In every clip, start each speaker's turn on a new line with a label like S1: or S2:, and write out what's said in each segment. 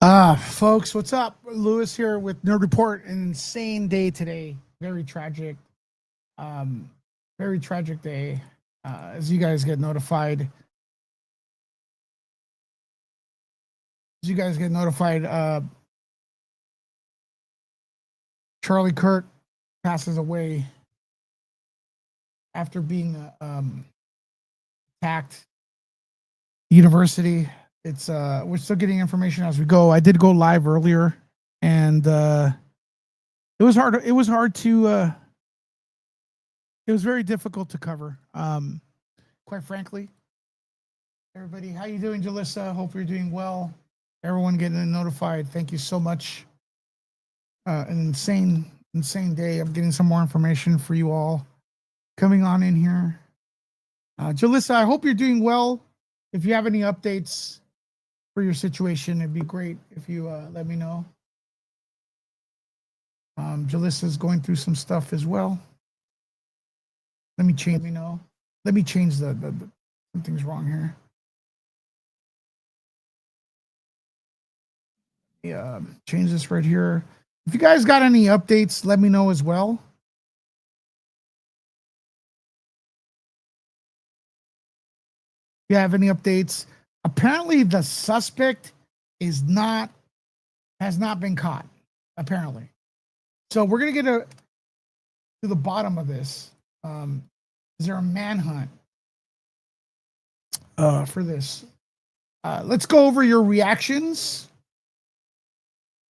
S1: Folks, what's up? Lewis here with Nerd Report. An insane day today. Very tragic. Um, Very tragic day. As you guys get notified, Charlie Kirk passes away after being attacked. University. It's We're still getting information as we go. I did go live earlier, and it was hard. It was hard to. It was very difficult to cover. Quite frankly, everybody, how you doing, Jalissa? Hope you're doing well. Everyone getting notified. Thank you so much. An insane day. I'm getting some more information for you all coming on in here. Jalissa, I hope you're doing well. If you have any updates for your situation, it'd be great if you let me know. Jalissa's going through some stuff as well. Let me change. Let me know. Let me change the something's wrong here. Yeah, change this right here. If you guys got any updates, let me know as well. If you have any updates, apparently the suspect has not been caught. Apparently, so we're gonna get to the bottom of this. Is there a manhunt for this? Let's go over your reactions.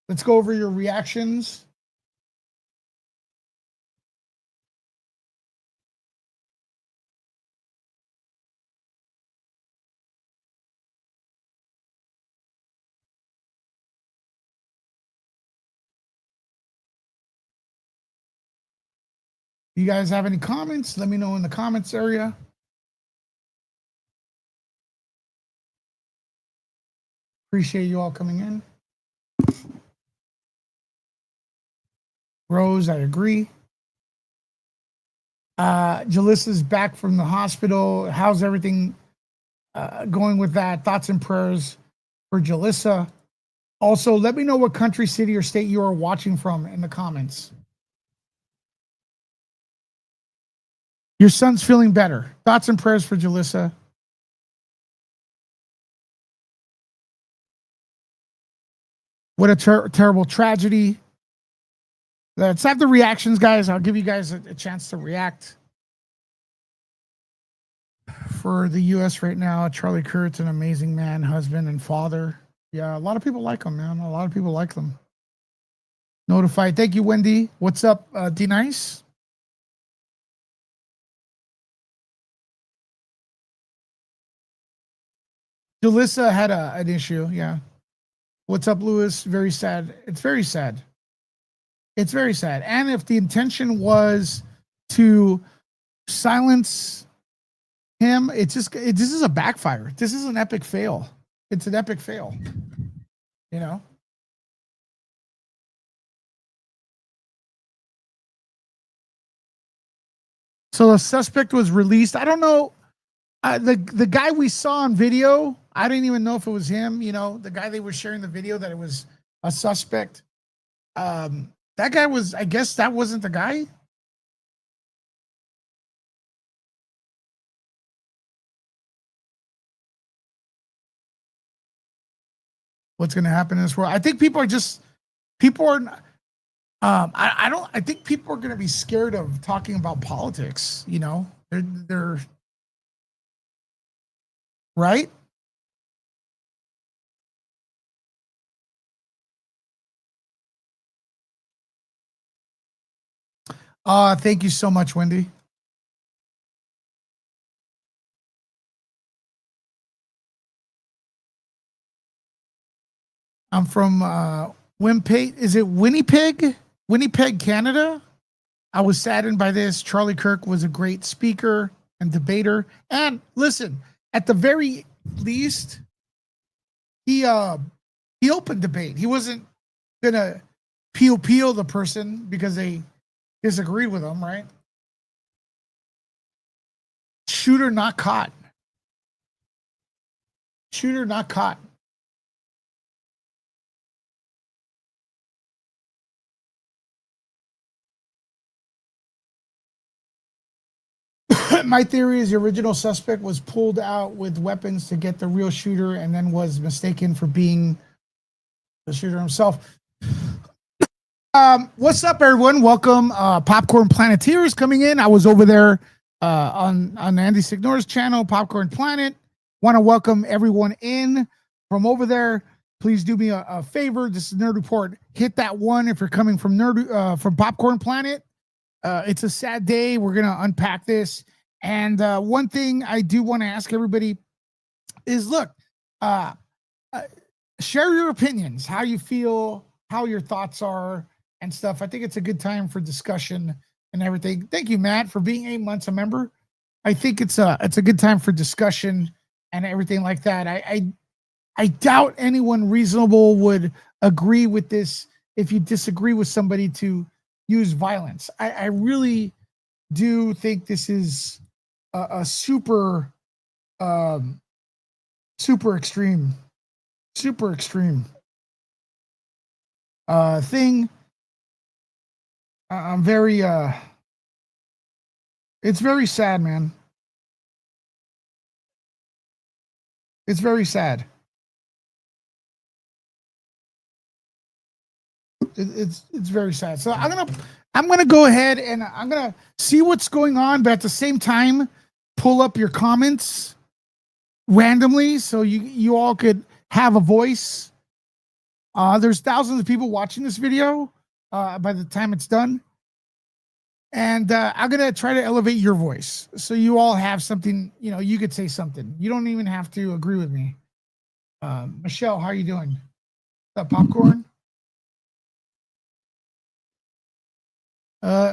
S1: Let's go over your reactions. You guys have any comments? Let me know in the comments area. Appreciate you all coming in. Rose, I agree. Jalissa's back from the hospital. How's everything going with that? Thoughts and prayers for Jalissa. Also, let me know what country, city, or state you are watching from in the comments. Your son's feeling better. Thoughts and prayers for Jalissa. What a terrible tragedy. Let's have the reactions, guys. I'll give you guys a chance to react. For the U.S. right now, Charlie Kirk's an amazing man, husband, and father. Yeah, a lot of people like him, man. A lot of people like them. Notified. Thank you, Wendy. What's up, D Nice? Jalissa had an issue. Yeah. What's up, Lewis? Very sad. It's very sad. It's very sad. And if the intention was to silence him, this is a backfire. This is an epic fail. It's an epic fail. You know. So the suspect was released. I don't know. The guy we saw on video, I didn't even know if it was him. You know, the guy they were sharing the video that it was a suspect. That guy was. I guess that wasn't the guy. What's going to happen in this world? I think people are. I don't. I think people are going to be scared of talking about politics. You know, they're right. Thank you so much, Wendy. I'm from Winnipeg. Is it Winnipeg? Winnipeg, Canada. I was saddened by this. Charlie Kirk was a great speaker and debater. And listen, at the very least, he opened debate. He wasn't gonna peel the person because they disagreed with him, right? Shooter not caught. Shooter not caught. My theory is the original suspect was pulled out with weapons to get the real shooter, and then was mistaken for being the shooter himself. What's up, everyone? Welcome. Popcorn Planeteers coming in. I was over there on Andy Signore's channel, Popcorn Planet. Want to welcome everyone in from over there. Please do me a favor. This is Nerd Report. Hit that one if you're coming from from Popcorn Planet. It's a sad day. We're gonna unpack this. And one thing I do want to ask everybody is, look, share your opinions, how you feel, how your thoughts are, and stuff. I think it's a good time for discussion and everything. Thank you, Matt, for being 8 months a member. I think it's a good time for discussion and everything like that. I doubt anyone reasonable would agree with this if you disagree with somebody to use violence. I really do think this is a super extreme thing. I'm very it's very sad, man. It's very sad. It's very sad. So I'm gonna go ahead and I'm gonna see what's going on, but at the same time, pull up your comments randomly so you all could have a voice. There's thousands of people watching this video by the time it's done, and I'm gonna try to elevate your voice so you all have something. You know, you could say something. You don't even have to agree with me. Michelle, how are you doing? Popcorn.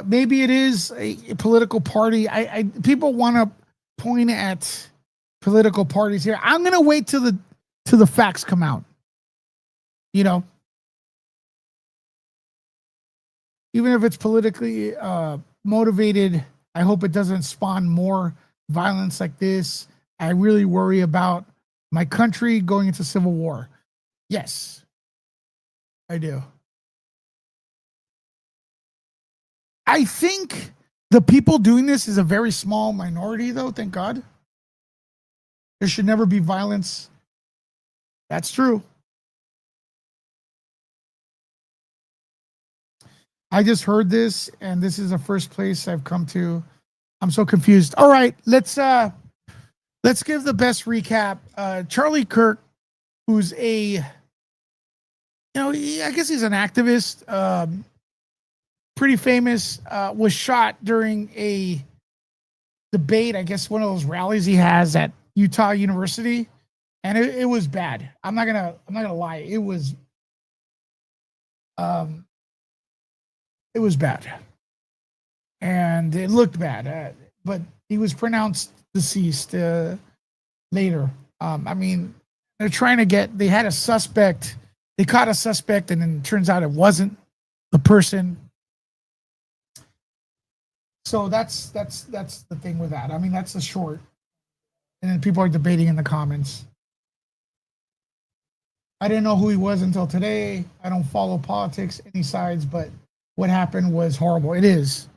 S1: Maybe it is a political party. People want to point at political parties here. I'm gonna wait till the facts come out. You know, even if it's politically motivated, I hope it doesn't spawn more violence like this. I really worry about my country going into civil war. Yes, I do. I think the people doing this is a very small minority, though, thank God. There should never be violence. That's true. I just heard this, and this is the first place I've come to. I'm so confused. All right, let's give the best recap. Charlie Kirk, who's I guess he's an activist, pretty famous, was shot during a debate. I guess one of those rallies he has at Utah University, and it was bad. I'm not gonna lie. It was bad, and it looked bad. But he was pronounced deceased later. I mean, they're trying to they had a suspect. They caught a suspect, and then it turns out it wasn't the person. So that's the thing with that. I mean, that's the short. And then people are debating in the comments. I didn't know who he was until today. I don't follow politics, any sides, but what happened was horrible. It is.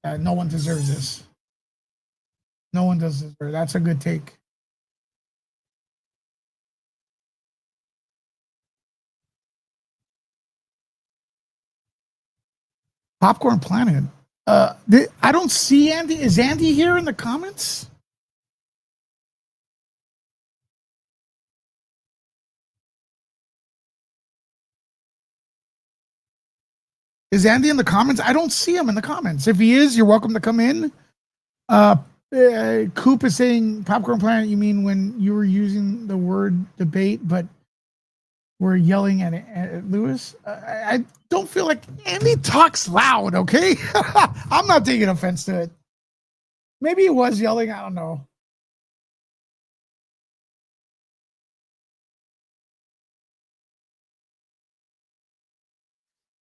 S1: No one deserves this. No one does deserve. That's a good take. Popcorn Planet. I don't see Andy. Is Andy here in the comments? Is Andy in the comments? I don't see him in the comments. If he is, you're welcome to come in. Coop is saying, Popcorn Planet, you mean when you were using the word debate, but we're yelling at Lewis? I don't feel like Andy talks loud, okay? I'm not taking offense to it. Maybe he was yelling. I don't know.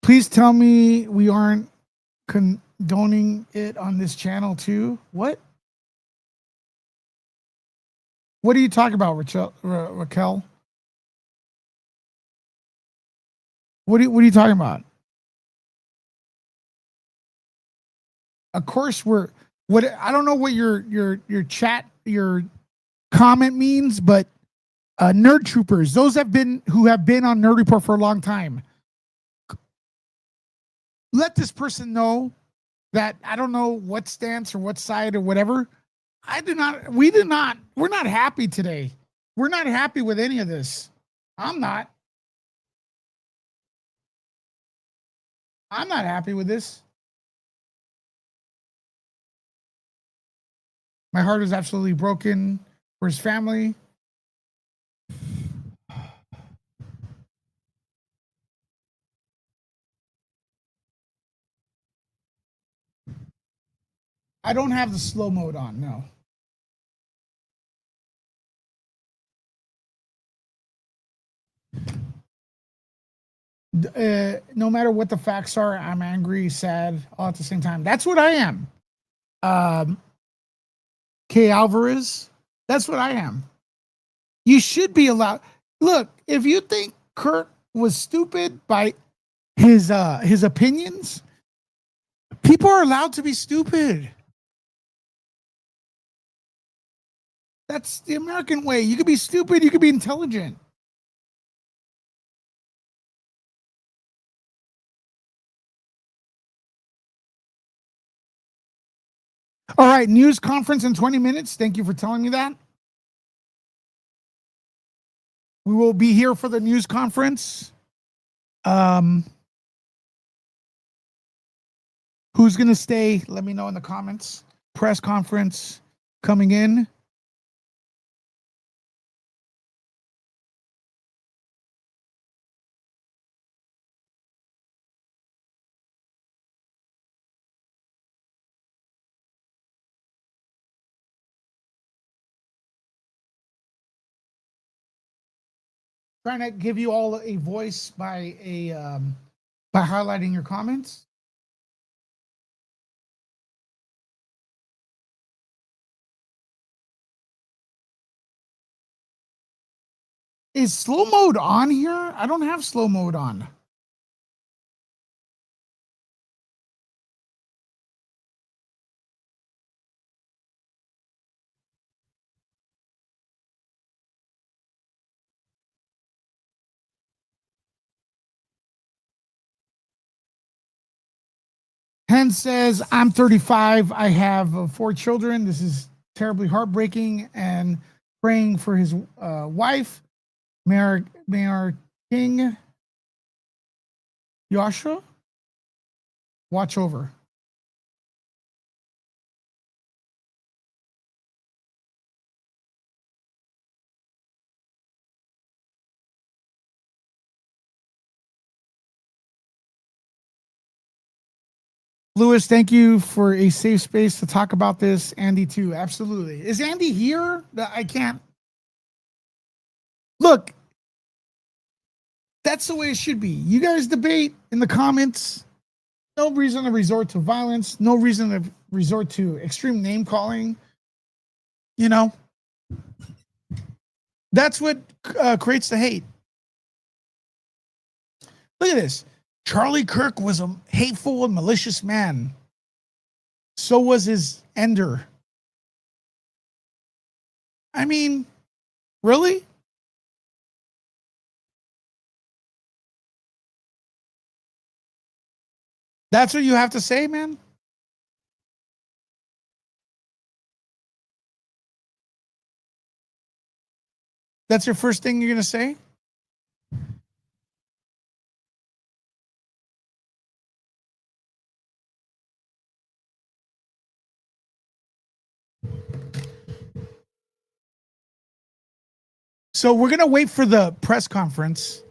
S1: Please tell me we aren't condoning it on this channel too. What? What are you talking about, Raquel? What are you talking about? Of course, we're What I don't know what your your comment means, but nerd troopers, those who have been on Nerd Report for a long time, let this person know that I don't know what stance or what side or whatever. We're not happy today. We're not happy with any of this. I'm not. I'm not happy with this. My heart is absolutely broken for his family. I don't have the slow mode on, no. No matter what the facts are, I'm angry, sad, all at the same time. That's what I am. K. Alvarez, that's what I am. You should be allowed. Look, if you think Kirk was stupid by his opinions, people are allowed to be stupid. That's the American way. You could be stupid, you could be intelligent. All right, news conference in 20 minutes. Thank you for telling me that. We will be here for the news conference. Who's going to stay? Let me know in the comments. Press conference coming in. Trying to give you all a voice by highlighting your comments. Is slow mode on here? I don't have slow mode on. Hen says, I'm 35. I have 4 children. This is terribly heartbreaking, and praying for his wife, Mayor King Yasha. Watch over. Lewis, thank you for a safe space to talk about this. Andy, too. Absolutely. Is Andy here? I can't. Look, that's the way it should be. You guys debate in the comments. No reason to resort to violence. No reason to resort to extreme name calling. You know, that's what creates the hate. Look at this. Charlie Kirk was a hateful and malicious man. So was his ender. I mean, really? That's what you have to say, man? That's your first thing you're going to say? So we're going to wait for the press conference.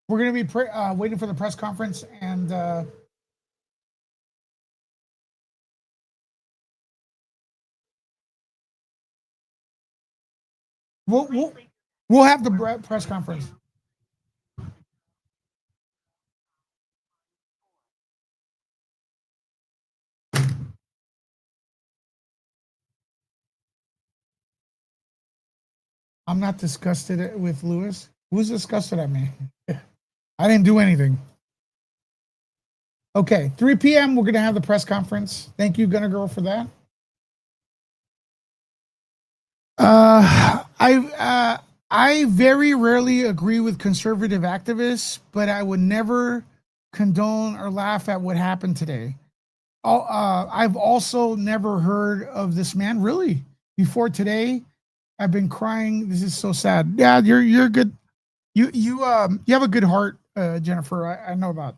S1: We're going to be waiting for the press conference, and we'll have the press conference. I'm not disgusted with Lewis. Who's disgusted at me? I didn't do anything. Okay, 3 p.m. We're gonna have the press conference. Thank you, Gunner Girl, for that. I very rarely agree with conservative activists, but I would never condone or laugh at what happened today. I've also never heard of this man really before today. I've been crying. This is so sad. Yeah, you're good. You have a good heart, Jennifer. I know that.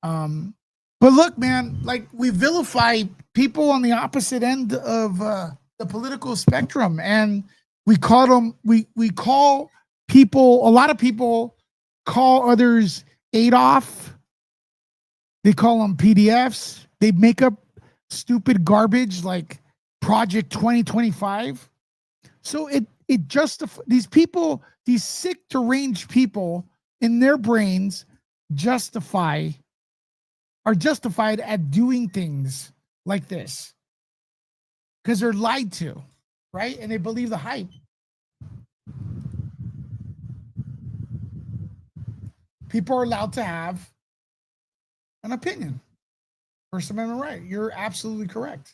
S1: Um, but look, man, like we vilify people on the opposite end of the political spectrum, and we call them we call people. A lot of people call others Adolf. They call them PDFs. They make up stupid garbage like Project 2025. So it justifies these people, these sick, deranged people in their brains justify are justified at doing things like this because they're lied to, right? And they believe the hype. People are allowed to have an opinion. First Amendment right. You're absolutely correct.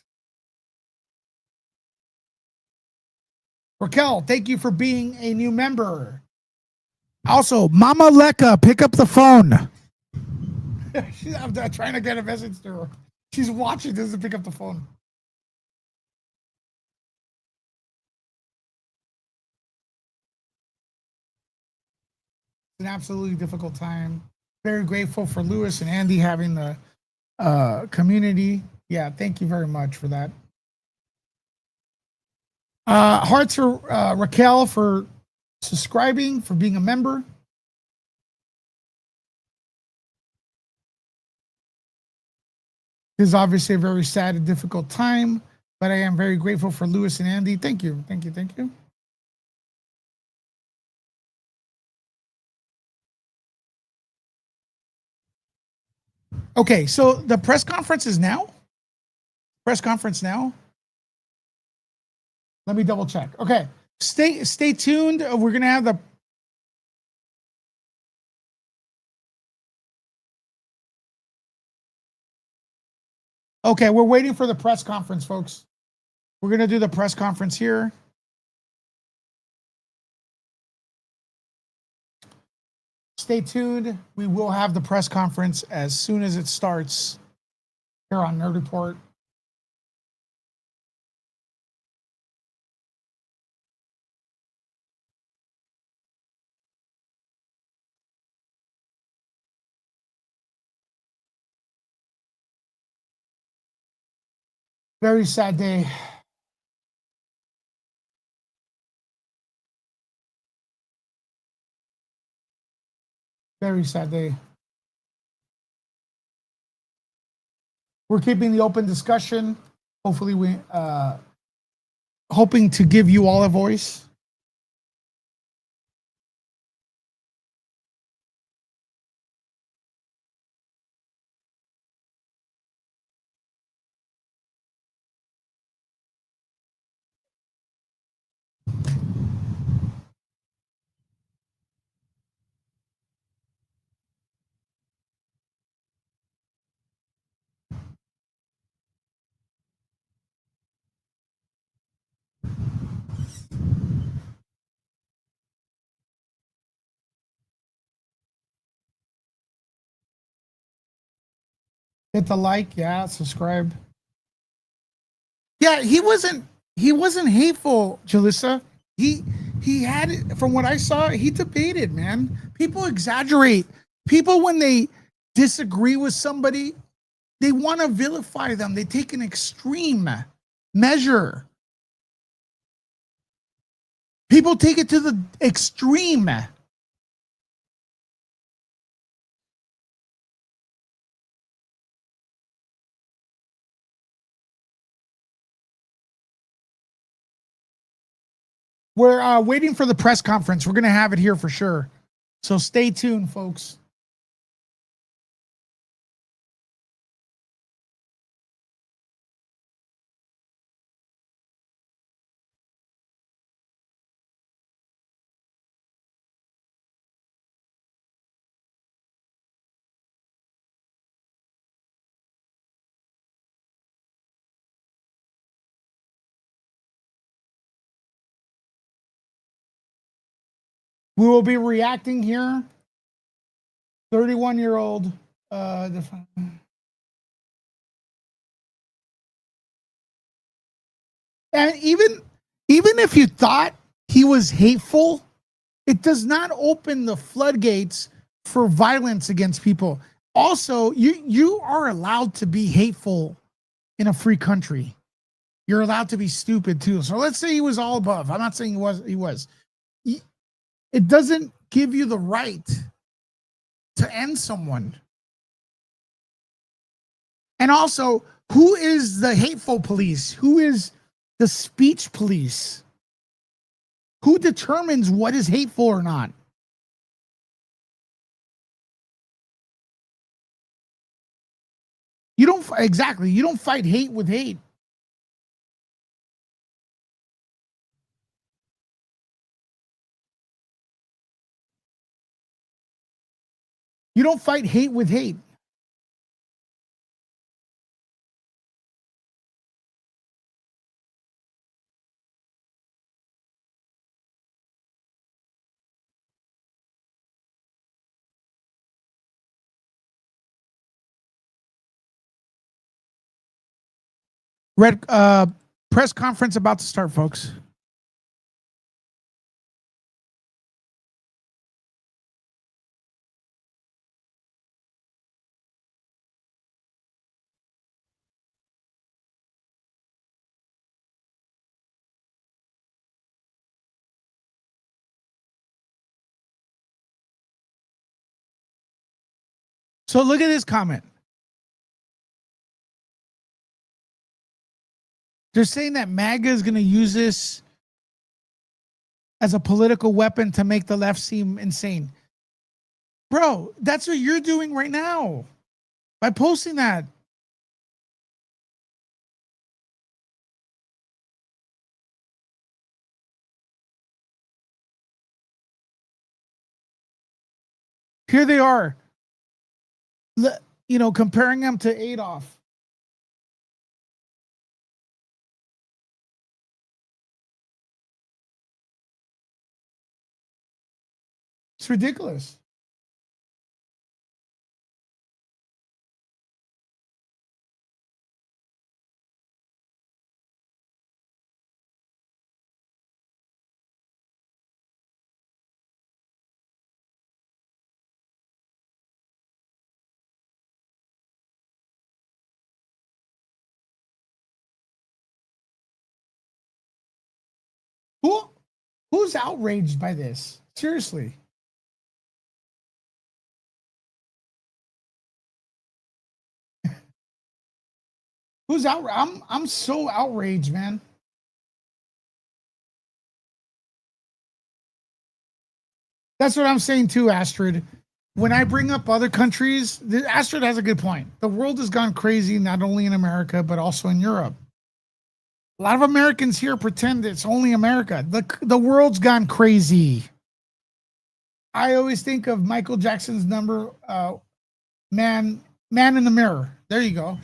S1: Raquel, thank you for being a new member. Also, Mama Leka, pick up the phone. I'm trying to get a message to her. She's watching, doesn't pick up the phone. It's an absolutely difficult time. Very grateful for Lewis and Andy having the community. Yeah, thank you very much for that. Hearts for Raquel for subscribing, for being a member. This is obviously a very sad and difficult time, but I am very grateful for Lewis and Andy. Thank you. Thank you. Thank you. Okay, so the press conference is now? Press conference now? Let me double check. Okay. Stay tuned. We're gonna have the Okay, we're waiting for the press conference, folks. We're gonna do the press conference here. Stay tuned. We will have the press conference as soon as it starts here on Nerd Report. Very sad day. Very sad day. We're keeping the open discussion. Hopefully, we hoping to give you all a voice. Hit the like, yeah, subscribe. Yeah, he wasn't hateful, Jalissa. He had from what I saw, he debated, man. People exaggerate. People when they disagree with somebody, they want to vilify them. They take an extreme measure. People take it to the extreme. We're waiting for the press conference. We're going to have it here for sure. So stay tuned, folks. We will be reacting here. 31-year-old. And even if you thought he was hateful, it does not open the floodgates for violence against people. Also, you are allowed to be hateful in a free country. You're allowed to be stupid too. So let's say he was all above. I'm not saying he was. It doesn't give you the right to end someone. And also, who is the hateful police? Who is the speech police? Who determines what is hateful or not? You don't exactly. You don't fight hate with hate. You don't fight hate with hate. Red press conference about to start, folks. So look at this comment. They're saying that MAGA is going to use this as a political weapon to make the left seem insane. Bro, that's what you're doing right now by posting that. Here they are, comparing them to Adolf. It's ridiculous. Who's outraged by this? Seriously. Who's out? I'm so outraged, man. That's what I'm saying too, Astrid. When I bring up other countries, Astrid has a good point. The world has gone crazy, not only in America, but also in Europe. A lot of Americans here pretend it's only America. The world's gone crazy. I always think of Michael Jackson's number, Man in the Mirror. There you go.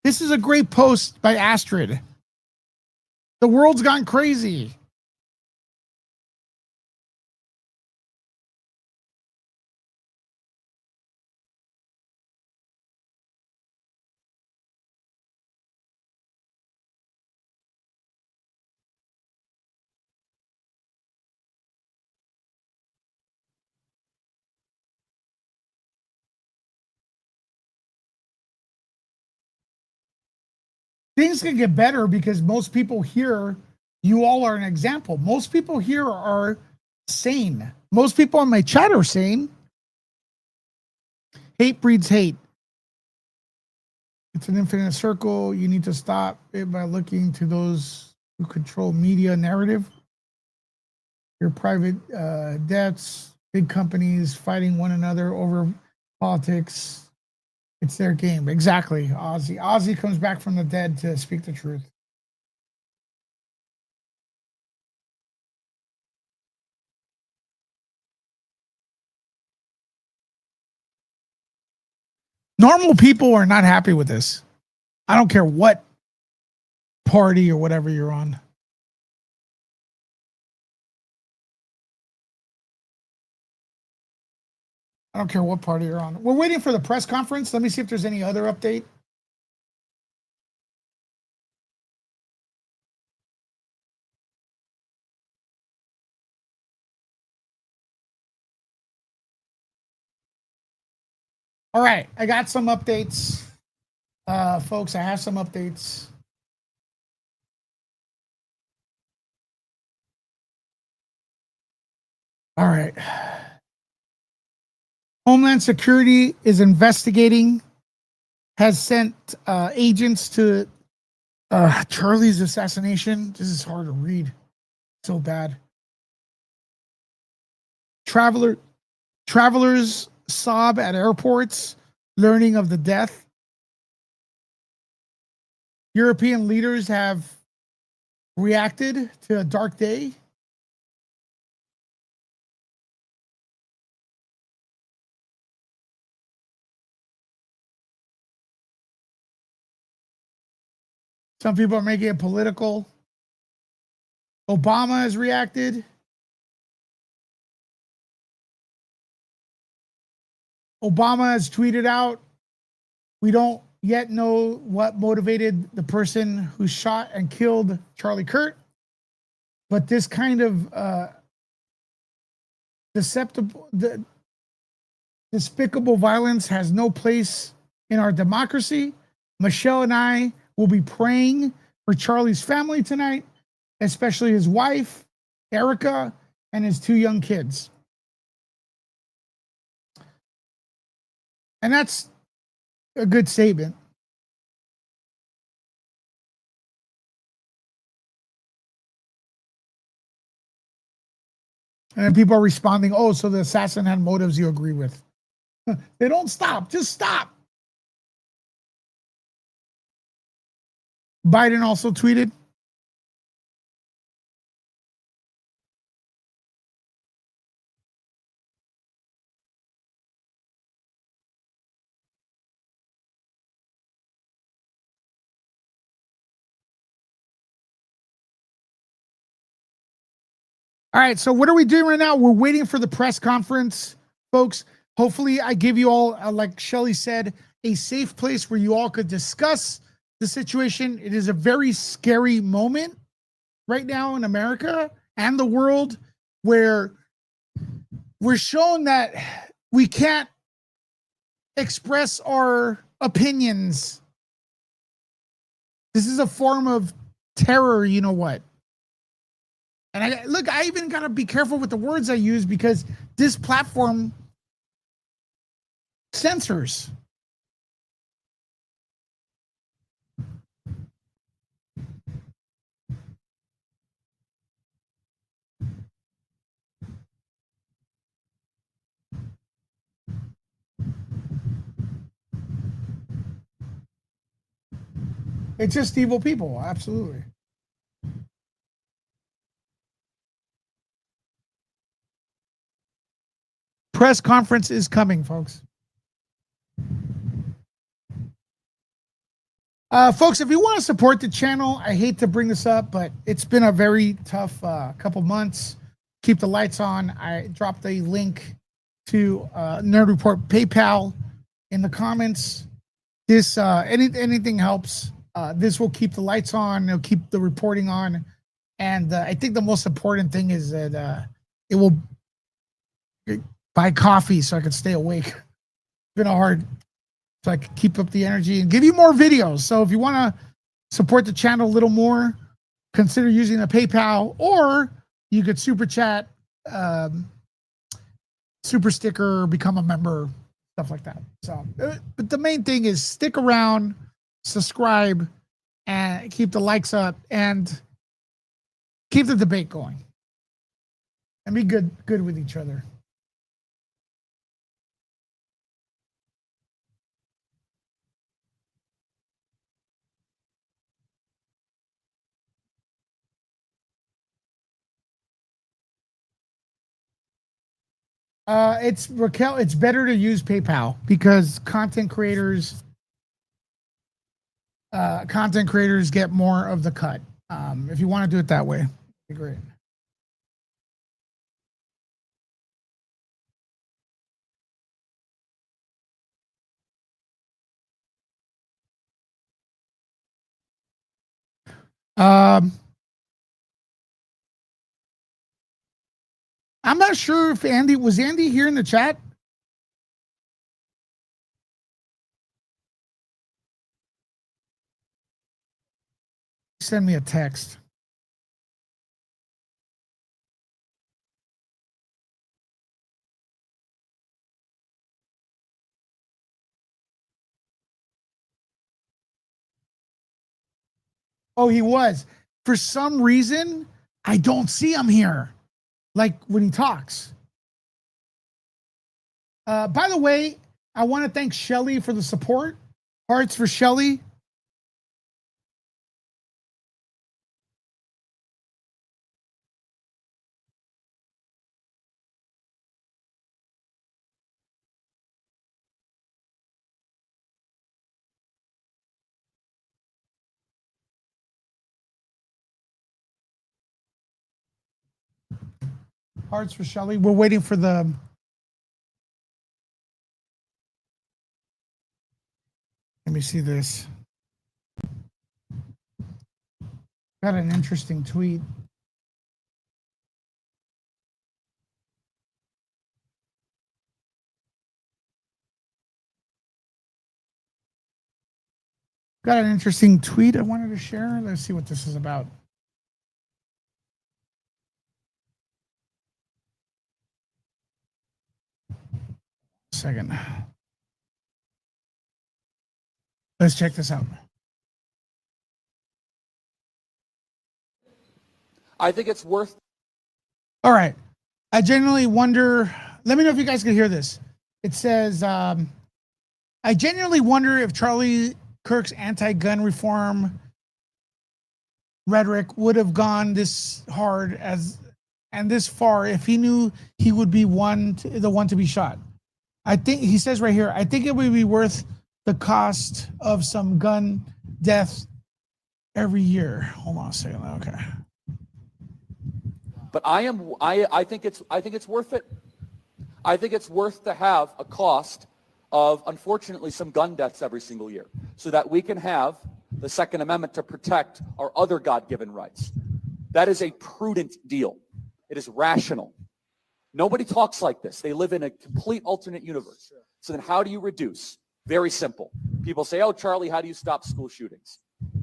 S1: This is a great post by Astrid. The world's gone crazy. Things can get better because most people here, you all are an example. Most people here are sane. Most people on my chat are sane. Hate breeds hate. It's an infinite circle. You need to stop it by looking to those who control media narrative. Your private debts, big companies fighting one another over politics. It's their game. Exactly. Ozzy comes back from the dead to speak the truth. Normal people are not happy with this. I don't care what party or whatever you're on. I don't care what party you're on. We're waiting for the press conference. Let me see if there's any other update. All right, I got some updates. Folks, I have some updates. All right. Homeland Security is investigating, has sent agents to Charlie's assassination. This is hard to read. So bad. Travelers sob at airports, learning of the death. European leaders have reacted to a dark day. Some people are making it political. Obama has reacted. Obama has tweeted out, "We don't yet know what motivated the person who shot and killed Charlie Kirk, but this kind of despicable violence has no place in our democracy. Michelle and I will be praying for Charlie's family tonight, especially his wife, Erica, and his 2 young kids." And that's a good statement. And then people are responding, "Oh, so the assassin had motives you agree with." They don't stop. Just stop. Biden also tweeted. All right, so what are we doing right now? We're waiting for the press conference, folks. Hopefully, I give you all, like Shelly said, a safe place where you all could discuss the situation. It is a very scary moment right now in America and the world, where we're shown that we can't express our opinions. This is a form of terror, you know what? And I even got to be careful with the words I use, because this platform censors. It's just evil people, absolutely. Press conference is coming, folks. Folks, if you want to support the channel, I hate to bring this up, but it's been a very tough couple months. Keep the lights on. I dropped a link to Nerd Report PayPal in the comments. This anything helps. This will keep the lights on. It'll keep the reporting on, and I think the most important thing is that it will buy coffee so I can stay awake. It's been hard, so I can keep up the energy and give you more videos. So if you want to support the channel a little more, consider using a PayPal, or you could super chat, super sticker, become a member, stuff like that. So, but the main thing is stick around, subscribe, and keep the likes up, and keep the debate going, and be good with each other. It's Raquel. It's better to use PayPal, because content creators get more of the cut. If you want to do it that way, it'd be great. Um, I'm not sure if Andy here in the chat. Send me a text. Oh, he was. For some reason, I don't see him here, like when he talks. By the way, I want to thank Shelly for the support. Hearts for Shelly. Hearts for Shelly. We're waiting for the. Let me see this. Got an interesting tweet. Got an interesting tweet I wanted to share. Let's see what this is about. Second. Let's check this out.
S2: I think it's worth.
S1: All right. I genuinely wonder. Let me know if you guys can hear this. It says, I genuinely wonder if Charlie Kirk's anti-gun reform rhetoric would have gone this hard and this far if he knew he would be the one to be shot. I think he says right here, I think it would be worth the cost of some gun death every year. Hold on a second. Okay.
S2: But I think it's worth it. I think it's worth to have a cost of, unfortunately, some gun deaths every single year so that we can have the Second Amendment to protect our other God-given rights. That is a prudent deal. It is rational. Nobody talks like this. They live in a complete alternate universe. So then how do you reduce? Very simple. People say, oh, Charlie, how do you stop school shootings?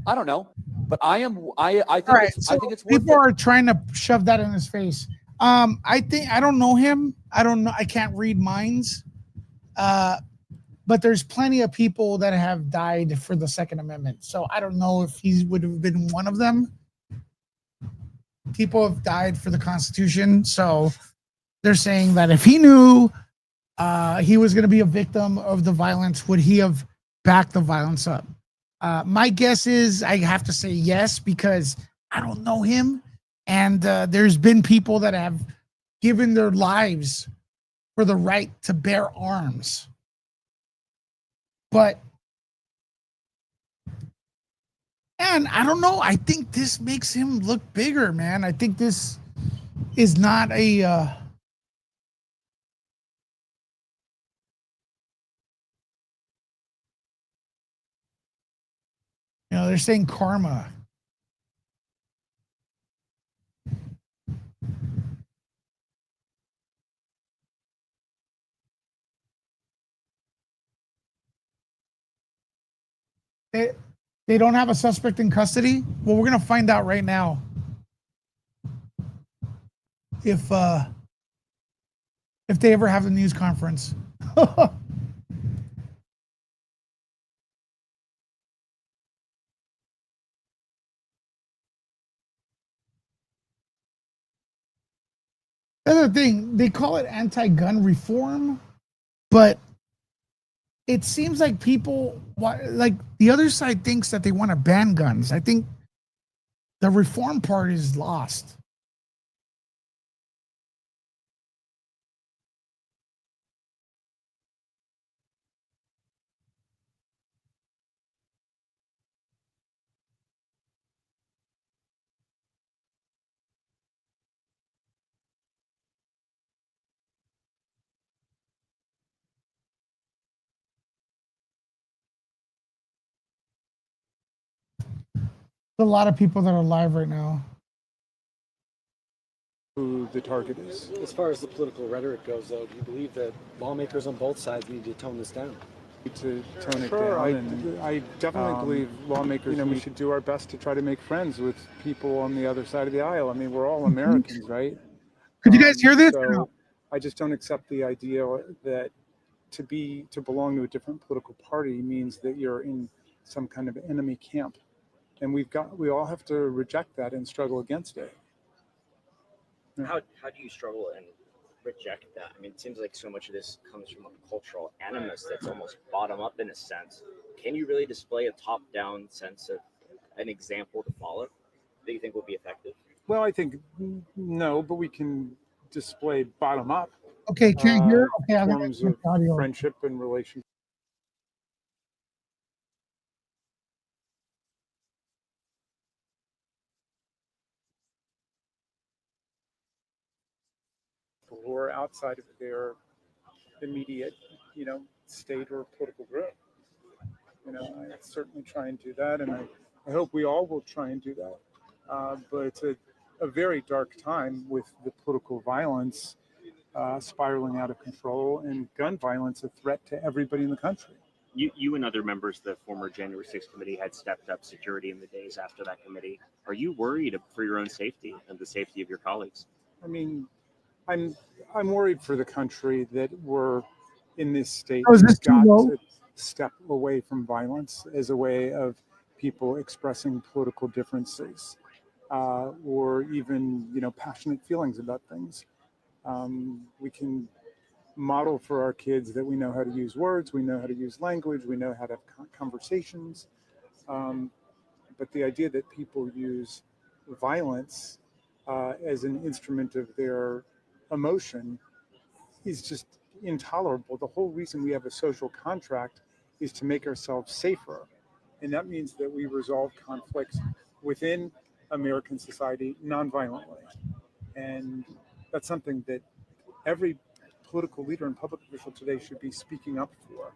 S2: I don't know. But I think it's worth
S1: people
S2: it.
S1: Are trying to shove that in his face. I don't know him. I don't know. I can't read minds. But there's plenty of people that have died for the Second Amendment. So I don't know if he would have been one of them. People have died for the Constitution. So they're saying that if he knew he was going to be a victim of the violence, would he have backed the violence up? My guess is I have to say yes, because I don't know him. And there's been people that have given their lives for the right to bear arms. But, and I don't know, I think this makes him look bigger, man. I think this is not a, you know, they're saying karma. They don't have a suspect in custody. Well, we're gonna find out right now if they ever have a news conference. That's the thing. They call it anti-gun reform, but it seems like people like the other side thinks that they want to ban guns. I think the reform part is lost. a lot of people that are live right now.
S3: Who the target is.
S4: As far as the political rhetoric goes, though, do you believe that lawmakers on both sides need to tone this down?
S3: To tone it down. I definitely believe lawmakers, we should do our best to try to make friends with people on the other side of the aisle. I mean, we're all Americans, right?
S1: Could you guys hear this?
S3: So I just don't accept the idea that to belong to a different political party means that you're in some kind of enemy camp. And we all have to reject that and struggle against it.
S5: How do you struggle and reject that? I mean, it seems like so much of this comes from a cultural animus that's almost bottom up in a sense. Can you really display a top down sense of an example to follow that you think will be effective?
S3: Well, I think no, but we can display bottom up.
S1: Okay, can't hear. Okay, I
S3: forms of friendship and relationship. Who are outside of their immediate, state or political group. I certainly try and do that, and I hope we all will try and do that. But it's a very dark time with the political violence spiraling out of control and gun violence a threat to everybody in the country.
S5: You and other members of the former January 6th committee had stepped up security in the days after that committee. Are you worried for your own safety and the safety of your colleagues?
S3: I mean, I'm worried for the country that we're in this state.
S1: Oh, is this too low?
S3: To step away from violence as a way of people expressing political differences or even, passionate feelings about things. We can model for our kids that we know how to use words, we know how to use language, we know how to have conversations. But the idea that people use violence as an instrument of their emotion is just intolerable. The whole reason we have a social contract is to make ourselves safer. And that means that we resolve conflicts within American society nonviolently. And that's something that every political leader and public official today should be speaking up for.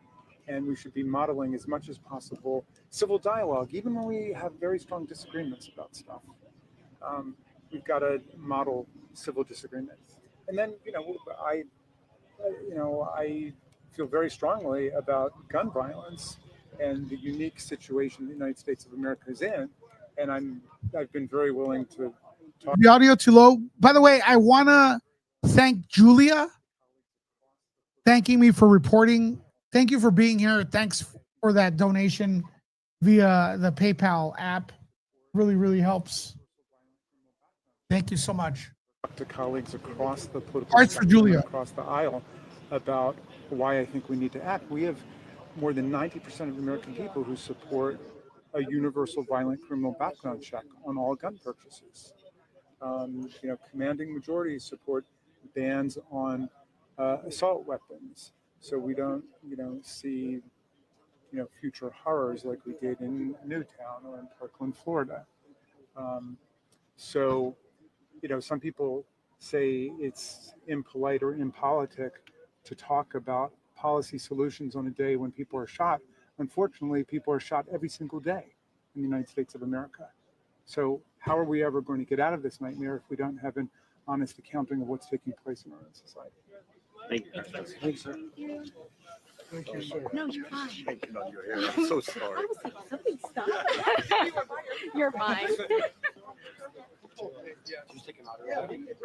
S3: And we should be modeling as much as possible civil dialogue, even when we have very strong disagreements about stuff. We've got to model civil disagreements. And then, I feel very strongly about gun violence and the unique situation the United States of America is in. And I've been very willing to talk.
S1: The audio too low. By the way, I want to thank Julia, thanking me for reporting. Thank you for being here. Thanks for that donation via the PayPal app. Really, really helps. Thank you so much.
S3: To colleagues across the political
S1: Hearts for Julia.
S3: across the aisle about why I think we need to act. We have more than 90% of American people who support a universal violent criminal background check on all gun purchases. Commanding majorities support bans on assault weapons, so we don't, see, future horrors like we did in Newtown or in Parkland, Florida. So, some people say it's impolite or impolitic to talk about policy solutions on a day when people are shot. Unfortunately, people are shot every single day in the United States of America. So how are we ever going to get out of this nightmare if we don't have an honest accounting of what's taking place in our own society?
S5: Thank you.
S4: Thanks, sir.
S3: Thank you, sir.
S6: No, you're fine.
S7: Shaking on your hair. I'm so sorry.
S6: I was like, something stop. You're fine.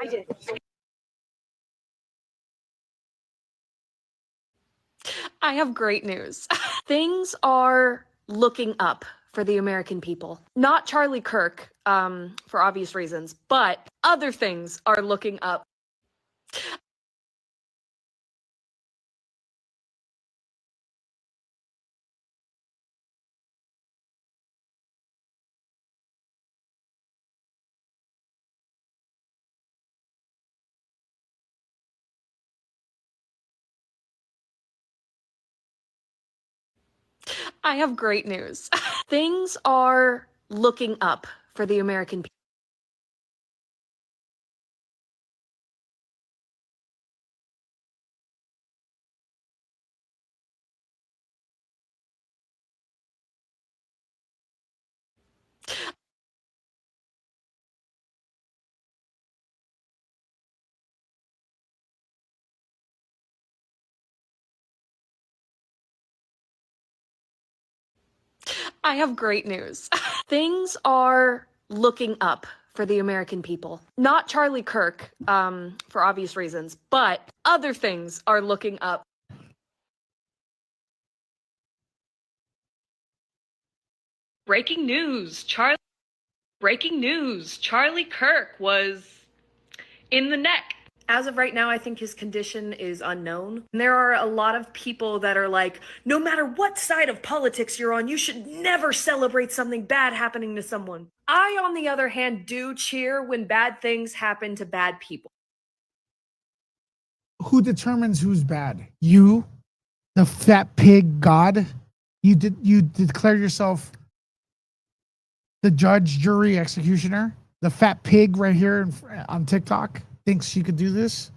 S6: I did.
S8: I have great news. Things are looking up for the American people. Not Charlie Kirk, for obvious reasons, but other things are looking up. I have great news. Things are looking up for the American people. I have great news. Things are looking up for the American people. Not Charlie Kirk, for obvious reasons, but other things are looking up. Breaking news, Charlie Kirk was in the neck. As of right now, I think his condition is unknown. And there are a lot of people that are like, no matter what side of politics you're on, you should never celebrate something bad happening to someone. I, on the other hand, do cheer when bad things happen to bad people.
S1: Who determines who's bad? You, the fat pig god? You declare yourself the judge, jury, executioner? The fat pig right here on TikTok thinks she could do this?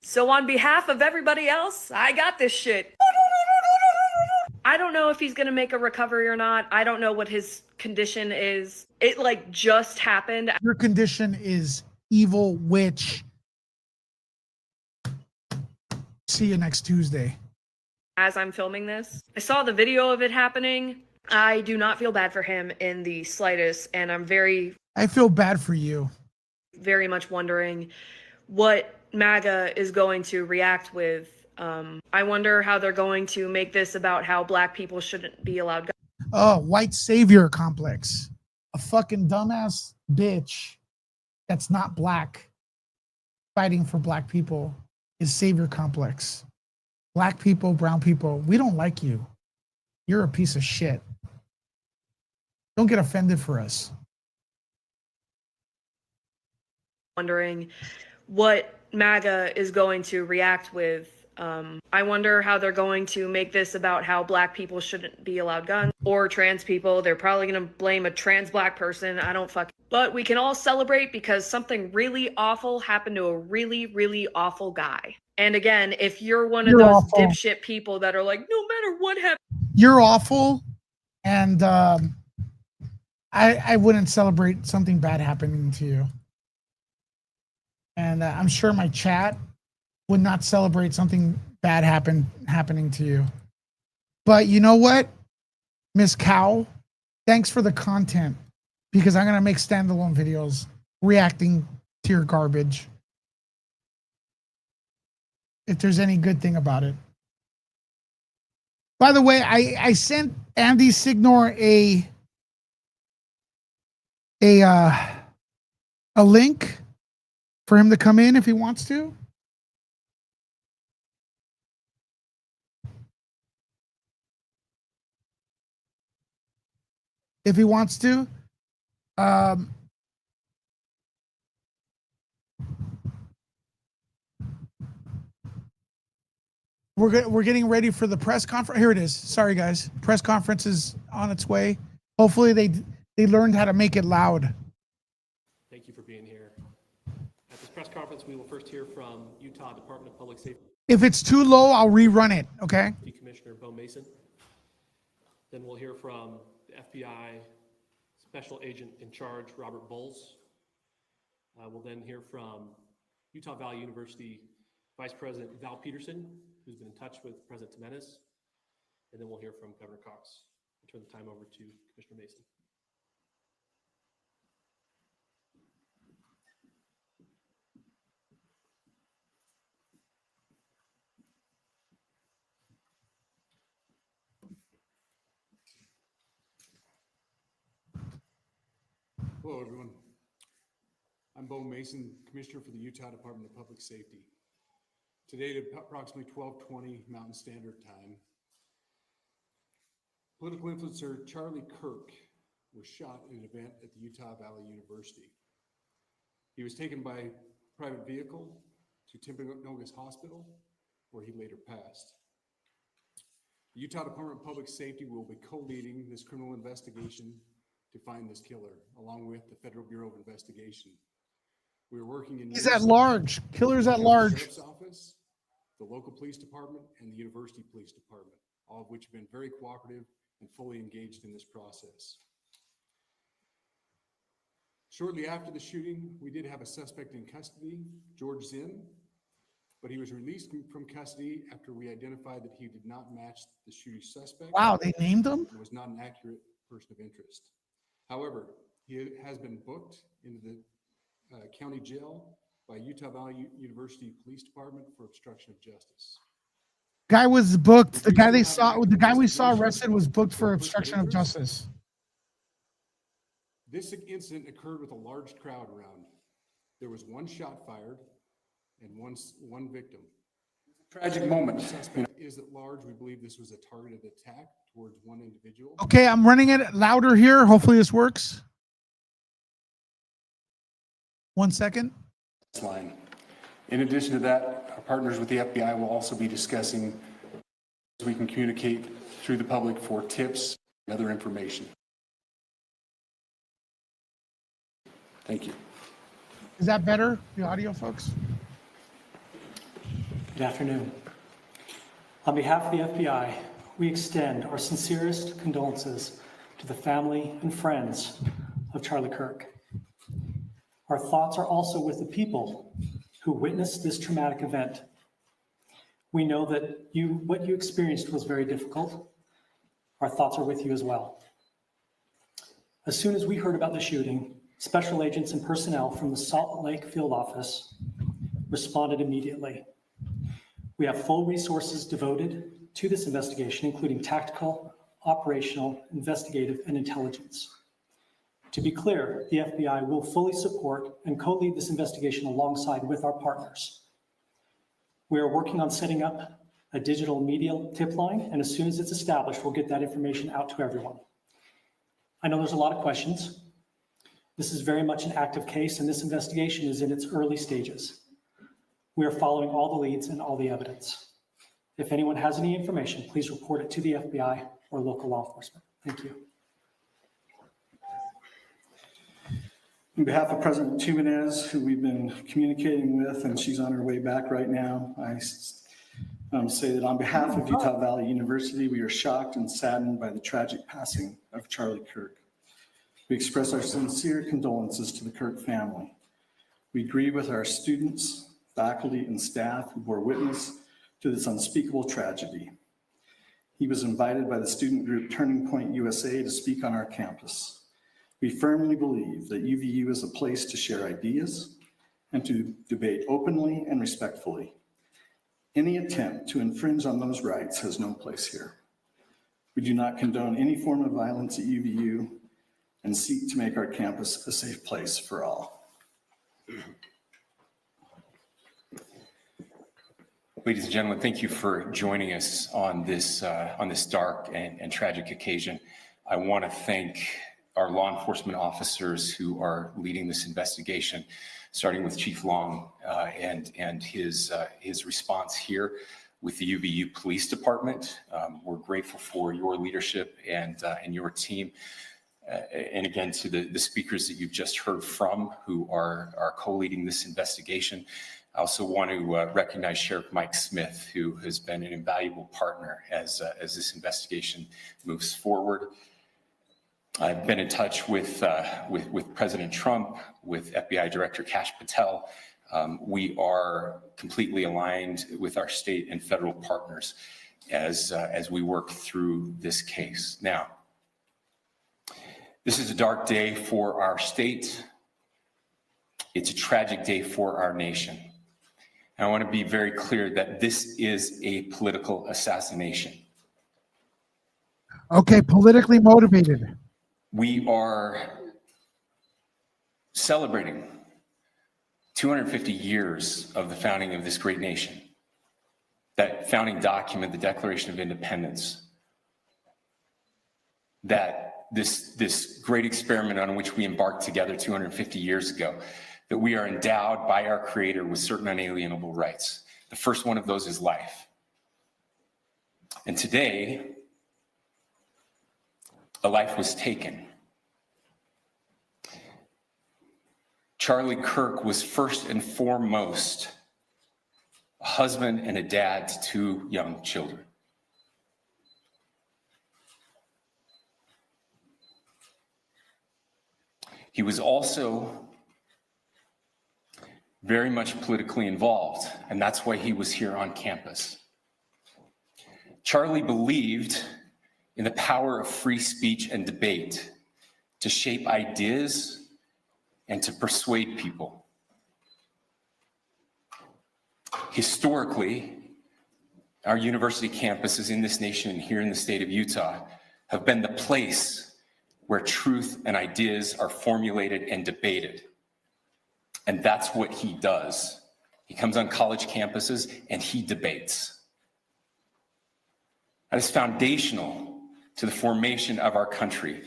S8: So on behalf of everybody else, I got this shit. I don't know if he's gonna make a recovery or not. I don't know what his condition is. It like just happened.
S1: Your condition is evil witch. See you next Tuesday.
S8: As I'm filming this, I saw the video of it happening. I do not feel bad for him in the slightest, and I'm
S1: I feel bad for you.
S8: very much wondering what MAGA is going to react with. I wonder how they're going to make this about how black people shouldn't be allowed.
S1: Oh, white savior complex. A fucking dumbass bitch that's not black fighting for black people is savior complex. Black people, brown people, we don't like you. You're a piece of shit. Don't get offended for us.
S8: Wondering what MAGA is going to react with. I wonder how they're going to make this about how black people shouldn't be allowed guns, or trans people. They're probably going to blame a trans black person. I don't fuck. But we can all celebrate because something really awful happened to a really, really awful guy. And again, if you're one of
S1: You're
S8: those
S1: awful.
S8: dipshit people that are like, no matter what happens,
S1: You're awful, and I wouldn't celebrate something bad happening to you. And I'm sure my chat would not celebrate something bad happening to you. But you know what, Miss Cow, thanks for the content, because I'm gonna make standalone videos reacting to your garbage. If there's any good thing about it. By the way, I sent Andy Signor a link for him to come in if he wants to. If he wants to. We're getting ready for the press conference. Here it is. Sorry, guys. Press conference is on its way. Hopefully they learned how to make it loud.
S9: Thank you for being here. At this press conference, we will first hear from Utah Department of Public Safety
S1: If it's too low, I'll rerun it, okay?
S9: Commissioner Bo Mason. Then we'll hear from the FBI Special Agent in Charge, Robert Bowles. We'll then hear from Utah Valley University Vice President Val Peterson, who's been in touch with President Jimenez. And then we'll hear from Governor Cox. I'll turn the time over to Commissioner Mason.
S10: Hello, everyone. I'm Bo Mason, Commissioner for the Utah Department of Public Safety. Today at approximately 12:20 Mountain Standard Time, political influencer Charlie Kirk was shot in an event at the Utah Valley University. He was taken by private vehicle to Timpanogos Hospital, where he later passed. The Utah Department of Public Safety will be co-leading this criminal investigation to find this killer, along with the Federal Bureau of Investigation. We're working in
S1: He's at large. Killer's at large.
S10: The Sheriff's Office, the local police department, and the University Police Department, all of which have been very cooperative and fully engaged in this process. Shortly after the shooting, we did have a suspect in custody, George Zinn. but he was released from custody after we identified that he did not match the shooting suspect.
S1: Wow, they named him?
S10: And was not an accurate person of interest. However, he has been booked into the county jail by Utah Valley University Police Department for obstruction of justice.
S1: Guy was booked. The guy we saw arrested was booked for obstruction of justice.
S10: This incident occurred with a large crowd around. There was one shot fired and one victim.
S11: Tragic moment.
S10: The suspect is at large. We believe this was a targeted attack towards one individual.
S1: Okay, I'm running it louder here. Hopefully this works. 1 second.
S11: Line. In addition to that, our partners with the FBI will also be discussing as we can communicate through the public for tips and other information. Thank you.
S1: Is that better, the audio, folks?
S12: Good afternoon. On behalf of the FBI, we extend our sincerest condolences to the family and friends of Charlie Kirk. Our thoughts are also with the people who witnessed this traumatic event. We know that what you experienced was very difficult. Our thoughts are with you as well. As soon as we heard about the shooting, special agents and personnel from the Salt Lake field office responded immediately. We have full resources devoted to this investigation, including tactical, operational, investigative, and intelligence. To be clear, the FBI will fully support and co-lead this investigation alongside with our partners. We are working on setting up a digital media tip line, and as soon as it's established, we'll get that information out to everyone. I know there's a lot of questions. This is very much an active case, and this investigation is in its early stages. We are following all the leads and all the evidence. If anyone has any information, please report it to the FBI or local law enforcement. Thank you.
S13: On behalf of President Jimenez, who we've been communicating with, and she's on her way back right now, I say that on behalf of Utah Valley University, we are shocked and saddened by the tragic passing of Charlie Kirk. We express our sincere condolences to the Kirk family. We grieve with our students, faculty, and staff who bore witness to this unspeakable tragedy. He was invited by the student group Turning Point USA to speak on our campus. We firmly believe that UVU is a place to share ideas and to debate openly and respectfully. Any attempt to infringe on those rights has no place here. We do not condone any form of violence at UVU and seek to make our campus a safe place for all.
S14: Ladies and gentlemen, thank you for joining us on this dark and tragic occasion. I want to thank our law enforcement officers who are leading this investigation, starting with Chief Long and his response here with the UVU Police Department. We're grateful for your leadership and your team. And again, to the speakers that you've just heard from who are co-leading this investigation. I also want to recognize Sheriff Mike Smith, who has been an invaluable partner as this investigation moves forward. I've been in touch with President Trump, with FBI Director Kash Patel. We are completely aligned with our state and federal partners as we work through this case. Now, this is a dark day for our state. It's a tragic day for our nation. And I want to be very clear that this is a political assassination.
S1: Okay, politically motivated.
S14: We are celebrating 250 years of the founding of this great nation. That founding document, the Declaration of Independence, that this great experiment on which we embarked together 250 years ago, that we are endowed by our Creator with certain unalienable rights. The first one of those is life. And today, a life was taken. Charlie Kirk was first and foremost a husband and a dad to two young children. He was also very much politically involved, and that's why he was here on campus. Charlie believed in the power of free speech and debate to shape ideas and to persuade people. Historically, our university campuses in this nation and here in the state of Utah have been the place where truth and ideas are formulated and debated. And that's what he does. He comes on college campuses and he debates. That is foundational to the formation of our country,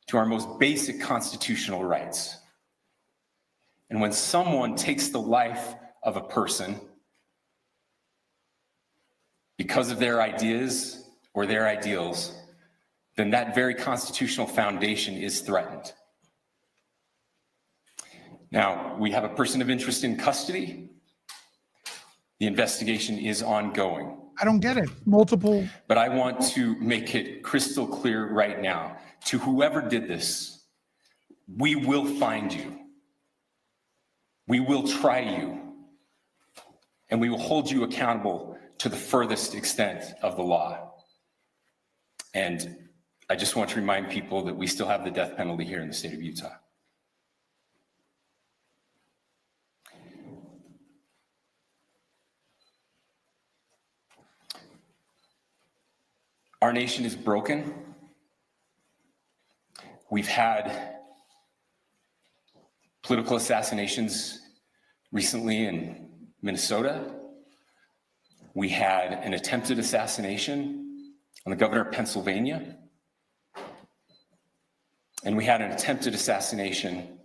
S14: to our most basic constitutional rights. And when someone takes the life of a person because of their ideas or their ideals, then that very constitutional foundation is threatened. Now, we have a person of interest in custody. The investigation is ongoing.
S1: I don't get it. Multiple.
S14: But I want to make it crystal clear right now to whoever did this, we will find you. We will try you. And we will hold you accountable to the furthest extent of the law. And I just want to remind people that we still have the death penalty here in the state of Utah. Our nation is broken. We've had political assassinations recently in Minnesota. We had an attempted assassination on the governor of Pennsylvania. And we had an attempted assassination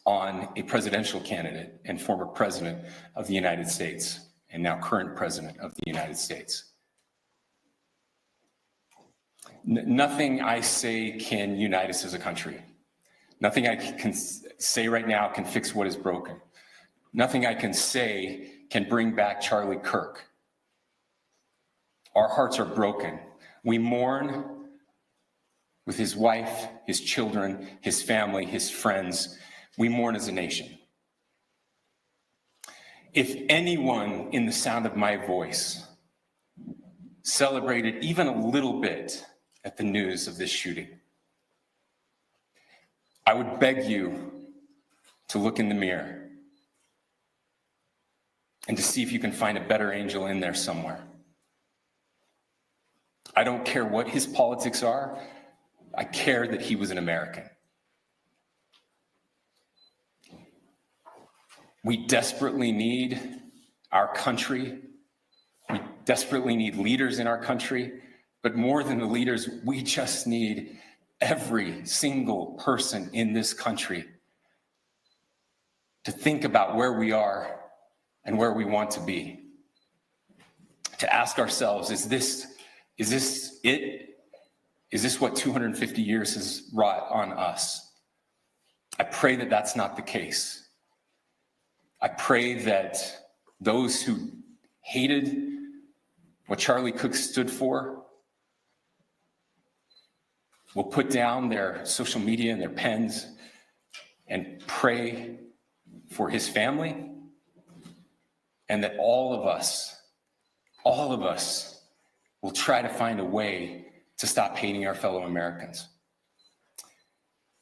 S14: on a presidential candidate and former president of the United States, and now current president of the United States. Nothing I say can unite us as a country. Nothing I can say right now can fix what is broken. Nothing I can say can bring back Charlie Kirk. Our hearts are broken. We mourn with his wife, his children, his family, his friends. We mourn as a nation. If anyone in the sound of my voice celebrated even a little bit at the news of this shooting, I would beg you to look in the mirror and to see if you can find a better angel in there somewhere. I don't care what his politics are. I care that he was an American. We desperately need our country. We desperately need leaders in our country. But more than the leaders, we just need every single person in this country to think about where we are and where we want to be. To ask ourselves, is this it? Is this what 250 years has wrought on us? I pray that that's not the case. I pray that those who hated what Charlie Kirk stood for will put down their social media and their pens and pray for his family, and that all of us will try to find a way to stop hating our fellow Americans.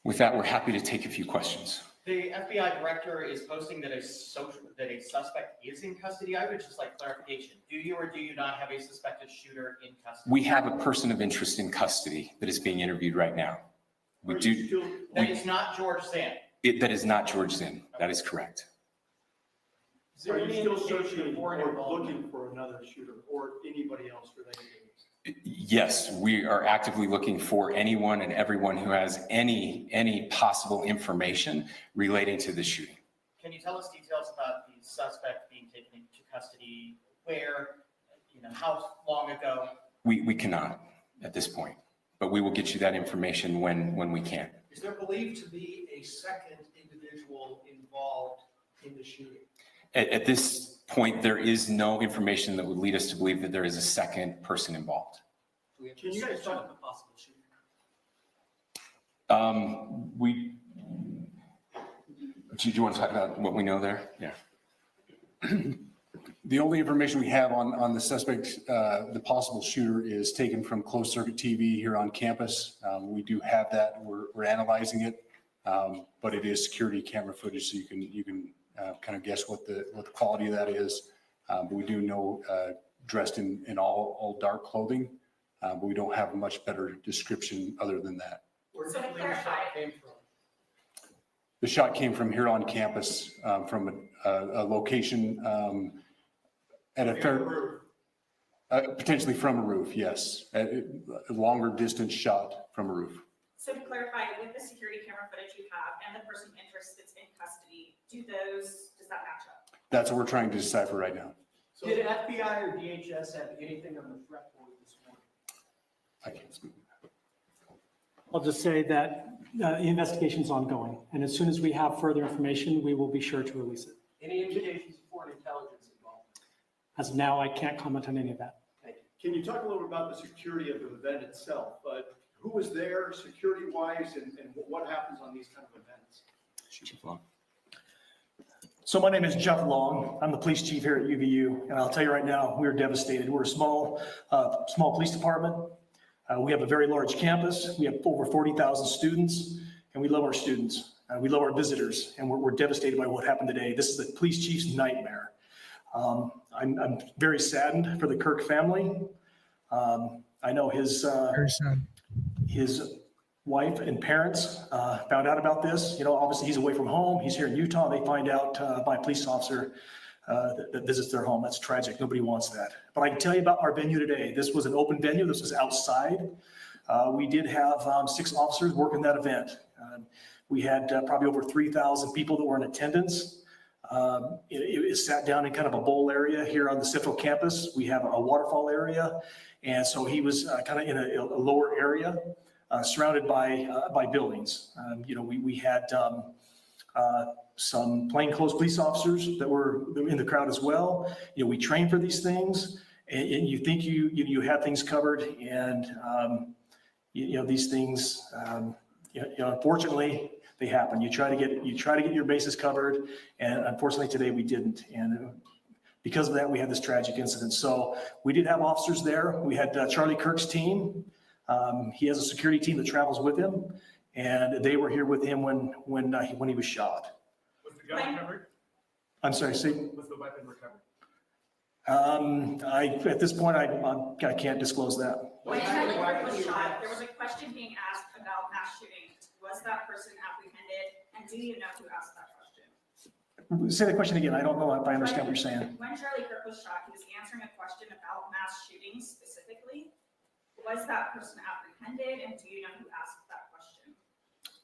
S14: With that, we're happy to take a few questions.
S15: The FBI director is posting that a suspect is in custody. I would just like clarification. Do you or do you not have a suspected shooter in custody?
S14: We have a person of interest in custody that is being interviewed right now.
S15: It's not George Zinn.
S14: That is not George Zinn. That is correct.
S15: Is there any
S16: still searching
S15: for
S16: or looking for another shooter or anybody else related to this?
S14: Yes, we are actively looking for anyone and everyone who has any possible information relating to the shooting.
S15: Can you tell us details about the suspect being taken into custody? Where, how long ago?
S14: We cannot at this point, but we will get you that information when we can.
S16: Is there believed to be a second individual involved in the shooting?
S14: At this point, there is no information that would lead us to believe that there is a second person involved.
S16: Can you guys talk about the possible shooting?
S14: Do you want to talk about what we know there? Yeah.
S11: The only information we have on the suspect, the possible shooter, is taken from closed circuit TV here on campus. We do have that. We're analyzing it, but it is security camera footage, so you can kind of guess what the quality of that is. But we do know dressed in all dark clothing, but we don't have a much better description other than that.
S15: Where do you believe the shot came from?
S11: The shot came from here on campus, from a location at a fair, potentially from a roof, yes. A longer distance shot from a roof.
S6: So to clarify, with the security camera footage you have and the person interest that's in custody, does that match up?
S11: That's what we're trying to decipher right now.
S16: So did FBI or DHS have anything on the threat board this morning?
S11: I can't speak.
S12: I'll just say that the investigation's ongoing, and as soon as we have further information, we will be sure to release it.
S16: Any indications of foreign intelligence involved?
S12: As of now, I can't comment on any of that.
S16: Can you talk a little bit about the security of the event itself? But who was there security-wise, and what happens on these kind of events?
S13: So my name is Jeff Long. I'm the police chief here at UVU, and I'll tell you right now, we're devastated. We're a small police department. We have a very large campus. We have over 40,000 students, and we love our students. We love our visitors, and we're devastated by what happened today. This is the police chief's nightmare. I'm very saddened for the Kirk family. I know his wife and parents found out about this. You know, obviously he's away from home. He's here in Utah. They find out by a police officer that visits their home. That's tragic. Nobody wants that. But I can tell you about our venue today. This was an open venue. This was outside. We did have 6 officers working that event. We had probably over 3,000 people that were in attendance. It sat down in kind of a bowl area here on the central campus. We have a waterfall area. And so he was kind of in a lower area surrounded by buildings. You know, we had some plainclothes police officers that were in the crowd as well. You know, we train for these things, and you think you have things covered, and you know, these things, you know, unfortunately, they happen. You try to get your bases covered, and unfortunately today we didn't. And because of that, we had this tragic incident. So we did have officers there. We had Charlie Kirk's team. He has a security team that travels with him, and they were here with him when he was shot.
S16: Was the gun recovered?
S13: I'm sorry, see?
S16: Was the weapon recovered?
S13: At this point, I can't disclose that.
S6: When Charlie Kirk was shot, there was a question being asked about mass shootings. Was that person apprehended, and do you know who asked that question?
S13: Say the question again. I don't know if I understand what you're saying.
S6: When Charlie Kirk was shot, he was answering a question about mass shootings specifically. Was that person apprehended, and do you know who asked that question?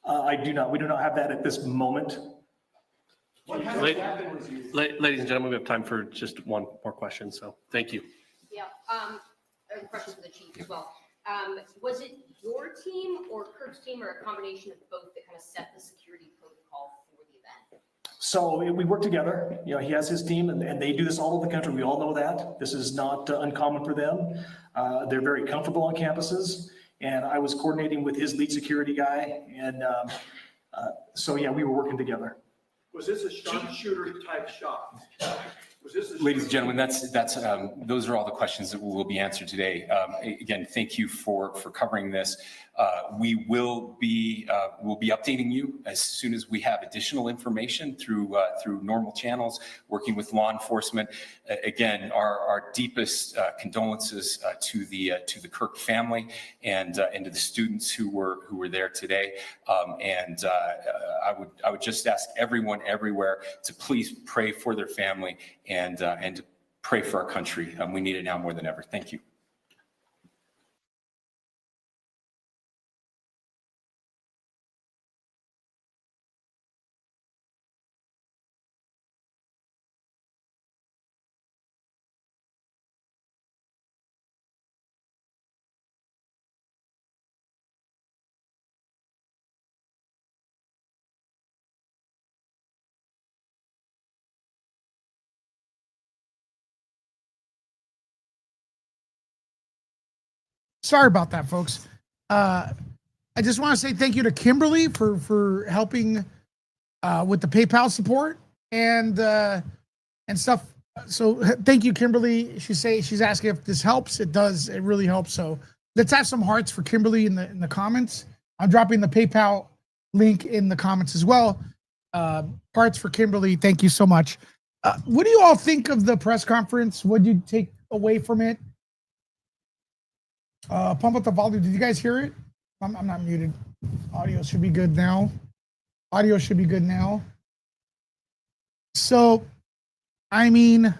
S13: I do not. We do not have that at this moment.
S16: What kind of weapon was used?
S9: Ladies and gentlemen, we have time for just one more question, so thank you.
S17: Yeah, a question for the chief as well. Was it your team or Kirk's team or a combination of both that kind of set the security protocol for the event?
S13: So we work together. You know, he has his team, and they do this all over the country. We all know that. This is not uncommon for them. They're very comfortable on campuses, and I was coordinating with his lead security guy, and so yeah, we were working together.
S16: Was this a sharpshooter type shot? Was this a
S14: Ladies and gentlemen, that's those are all the questions that will be answered today. Again, thank you for covering this. We will be updating you as soon as we have additional information through normal channels, working with law enforcement. Again, our deepest condolences to the Kirk family and to the students who were there today. I would just ask everyone everywhere to please pray for their family and to pray for our country. We need it now more than ever. Thank you.
S1: Sorry about that, folks. I just want to say thank you to Kimberly for helping with the PayPal support and stuff. So thank you, Kimberly. She's asking if this helps. It does. It really helps. So let's have some hearts for Kimberly in the comments. I'm dropping the PayPal link in the comments as well. Hearts for Kimberly. Thank you so much. What do you all think of the press conference? What did you take away from it? Pump up the volume. Did you guys hear it? I'm not muted. Audio should be good now. Audio should be good now. So, I mean,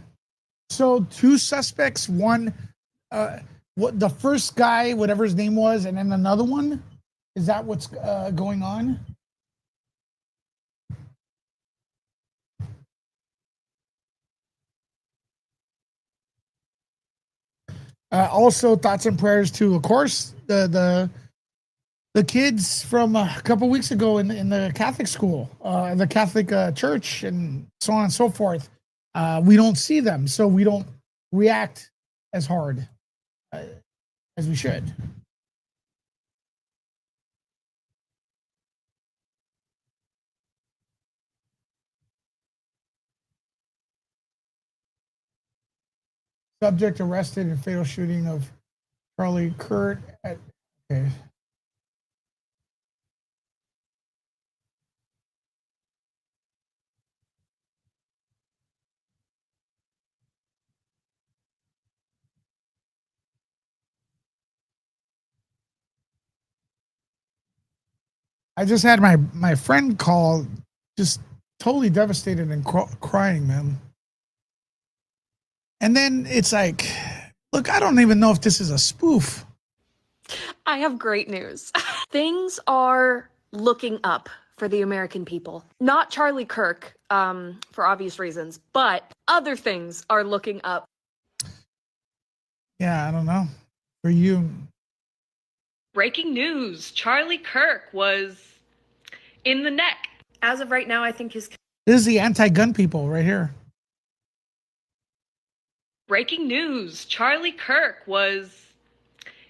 S1: two suspects, one, what the first guy, whatever his name was, and then another one. Is that what's going on? Also, thoughts and prayers to, of course, the kids from a couple weeks ago in the Catholic school, the Catholic church, and so on and so forth. We don't see them, so we don't react as hard as we should. Subject arrested in fatal shooting of Charlie Kirk. Okay. I just had my friend call, just totally devastated and crying, man. And then it's like, look, I don't even know if this is a spoof.
S8: I have great news. Things are looking up for the American people. Not Charlie Kirk, for obvious reasons, but other things are looking up.
S1: Yeah, I don't know. For you.
S8: Breaking news. Charlie Kirk was in the neck. As of right now, I think his...
S1: This is the anti-gun people right here.
S8: Breaking news. Charlie Kirk was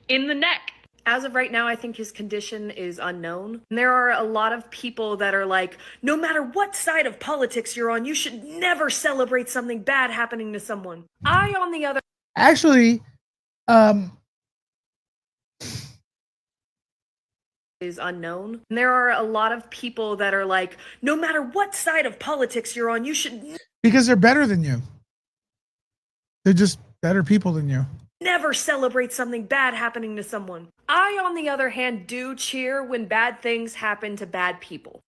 S8: in the neck. As of right now, I think his condition is unknown. And there are a lot of people that are like, no matter what side of politics you're on, you should never celebrate something bad happening to someone. I, on the other...
S1: Actually,
S8: is unknown. And there are a lot of people that are like, no matter what side of politics you're on, you should...
S1: Because they're better than you. They're just better people than you.
S8: Never celebrate something bad happening to someone. I, on the other hand, do cheer when bad things happen to bad people.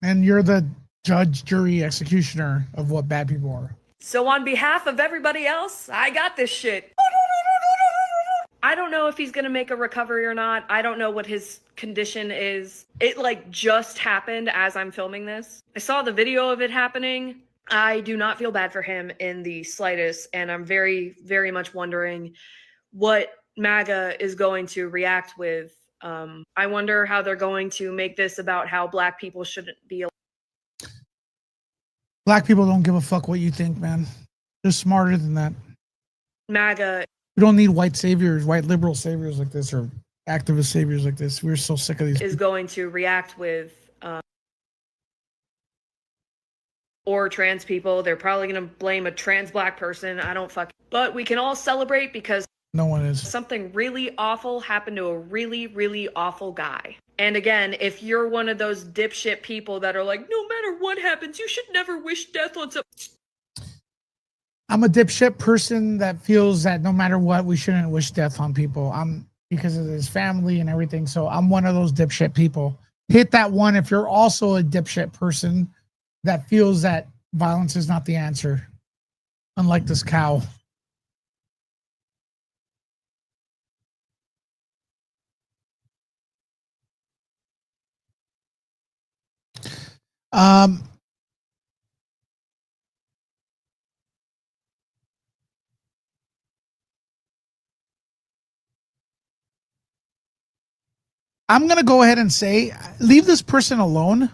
S1: And you're the judge, jury, executioner of what bad people are.
S8: So on behalf of everybody else, I got this shit. I don't know if he's gonna make a recovery or not. I don't know what his condition is. It like just happened as I'm filming this. I saw the video of it happening. I do not feel bad for him in the slightest, and I'm very, very much wondering what MAGA is going to react with. I wonder how they're going to make this about how Black people shouldn't be.
S1: Black people don't give a fuck what you think, man. They're smarter than that.
S8: MAGA.
S1: We don't need white saviors, white liberal saviors like this, or activist saviors like this. We're so sick of these.
S8: Is going to react with. Or trans people. They're probably going to blame a trans Black person. I don't fuck. But we can all celebrate because
S1: no one is.
S8: Something really awful happened to a really, really awful guy. And again, if you're one of those dipshit people that are like, no matter what happens, you should never wish death on someone.
S1: I'm a dipshit person that feels that no matter what, we shouldn't wish death on people. Because of his family and everything. So I'm one of those dipshit people. Hit that one if you're also a dipshit person that feels that violence is not the answer, unlike this cow. I'm going to go ahead and say, leave this person alone.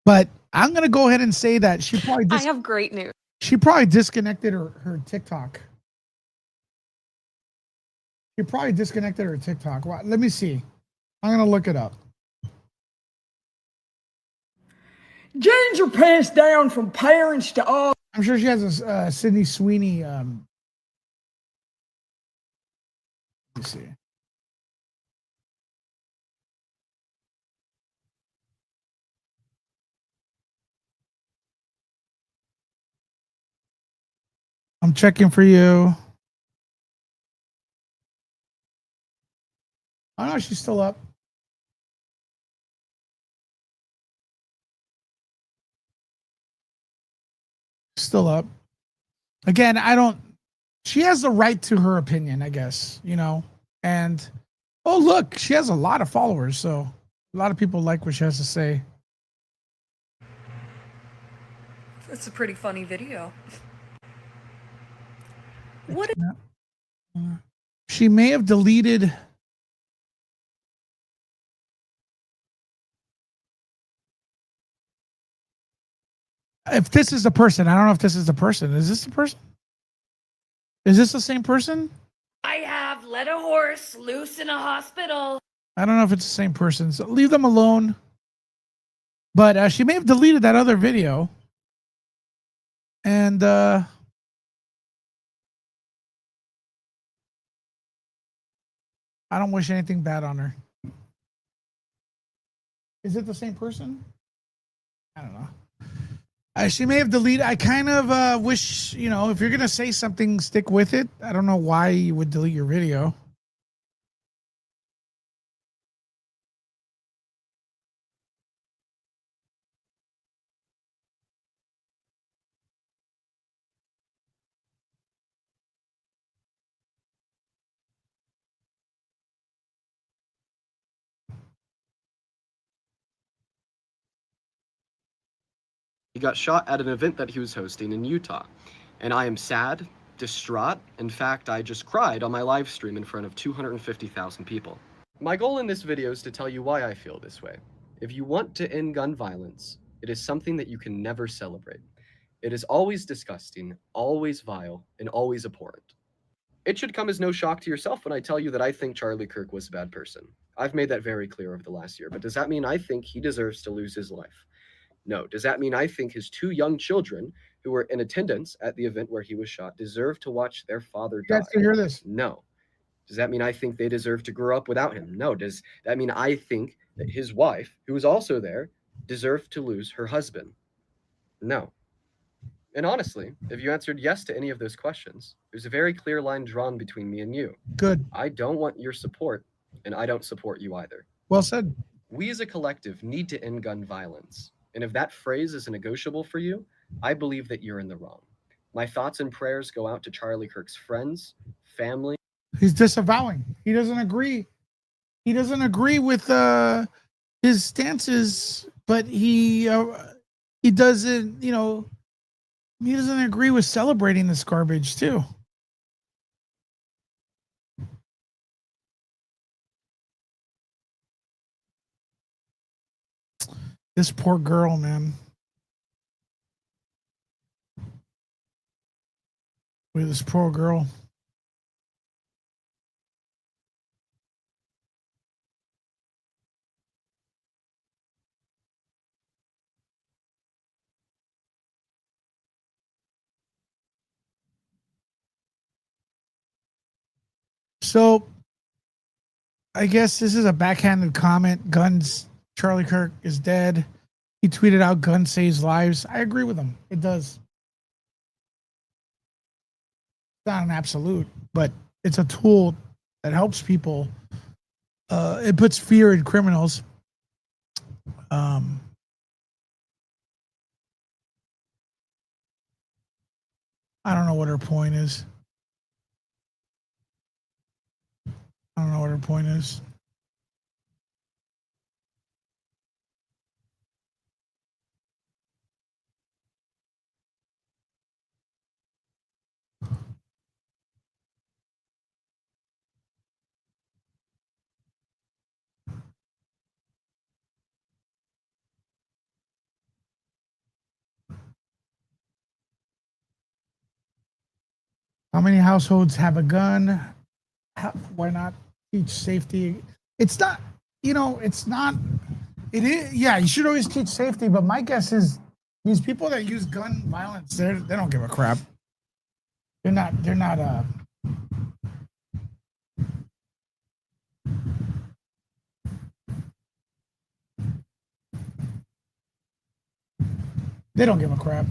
S1: But I'm going to go ahead and say that she probably
S8: I have great news.
S1: She probably disconnected her TikTok. She probably disconnected her TikTok. Well, let me see. I'm going to look it up.
S18: Jeans are passed down from parents to all.
S1: I'm sure she has a Sydney Sweeney. Let me see. I'm checking for you. Oh no, she's still up. Still up. Again, she has the right to her opinion, I guess, and oh, look, she has a lot of followers. So a lot of people like what she has to say.
S19: That's a pretty funny video.
S1: What? She may have deleted. If this is the person, I don't know if this is the person. Is this the person? Is this the same person?
S19: I have let a horse loose in a hospital.
S1: I don't know if it's the same person. So leave them alone. But she may have deleted that other video. And I don't wish anything bad on her. Is it the same person? I don't know. She may have deleted. I kind of wish, if you're going to say something, stick with it. I don't know why you would delete your video.
S20: He got shot at an event that he was hosting in Utah. And I am sad, distraught. In fact, I just cried on my live stream in front of 250,000 people. My goal in this video is to tell you why I feel this way. If you want to end gun violence, it is something that you can never celebrate. It is always disgusting, always vile, and always abhorrent. It should come as no shock to yourself when I tell you that I think Charlie Kirk was a bad person. I've made that very clear over the last year, but does that mean I think he deserves to lose his life? No. Does that mean I think his 2 young children who were in attendance at the event where he was shot deserve to watch their father die?
S1: You guys can hear this.
S20: No. Does that mean I think they deserve to grow up without him? No. Does that mean I think that his wife, who was also there, deserved to lose her husband? No. And honestly, if you answered yes to any of those questions, there's a very clear line drawn between me and you.
S1: Good.
S20: I don't want your support, and I don't support you either.
S1: Well said.
S20: We as a collective need to end gun violence. And if that phrase is a negotiable for you, I believe that you're in the wrong. My thoughts and prayers go out to Charlie Kirk's friends, family.
S1: He's disavowing. He doesn't agree. He doesn't agree with his stances, but he doesn't, he doesn't agree with celebrating this garbage too. This poor girl, man. With this poor girl. So, I guess this is a backhanded comment. Guns, Charlie Kirk is dead. He tweeted out, "Gun saves lives." I agree with him. It does. It's not an absolute, but it's a tool that helps people. It puts fear in criminals. I don't know what her point is. I don't know what her point is. How many households have a gun? Why not teach safety? It's not, It is, yeah, you should always teach safety, but my guess is these people that use gun violence, they don't give a crap. They're not they don't give a crap.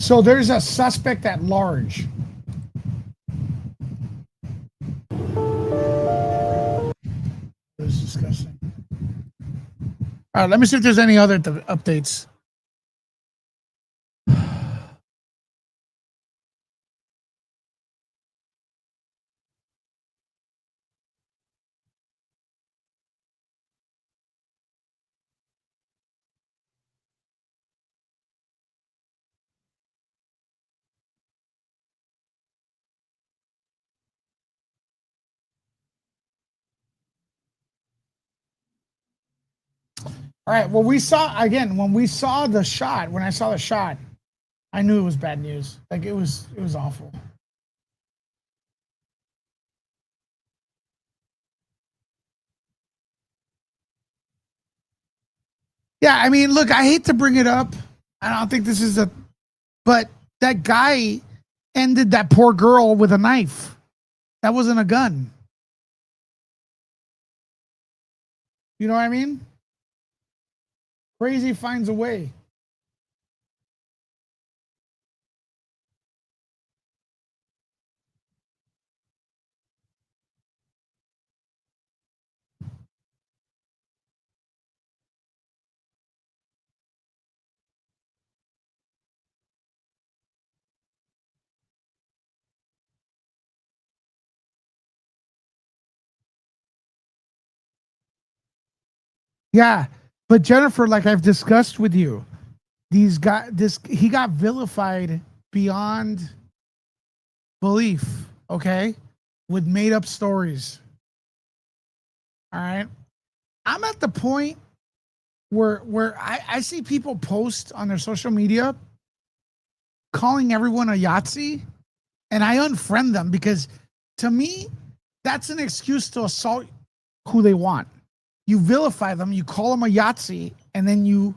S1: So there's a suspect at large. It was disgusting. All right, let me see if there's any other updates. All right. Well, we saw again when we saw the shot. When I saw the shot, I knew it was bad news. Like it was awful. Yeah, I mean, look, I hate to bring it up. I don't think this is but that guy ended that poor girl with a knife. That wasn't a gun. You know what I mean? Crazy finds a way. Yeah, but Jennifer, like I've discussed with you, he got vilified beyond belief, okay? With made up stories. All right. I'm at the point where I see people post on their social media calling everyone a Yahtzee, and I unfriend them because to me, that's an excuse to assault who they want. You vilify them, you call them a Yahtzee, and then you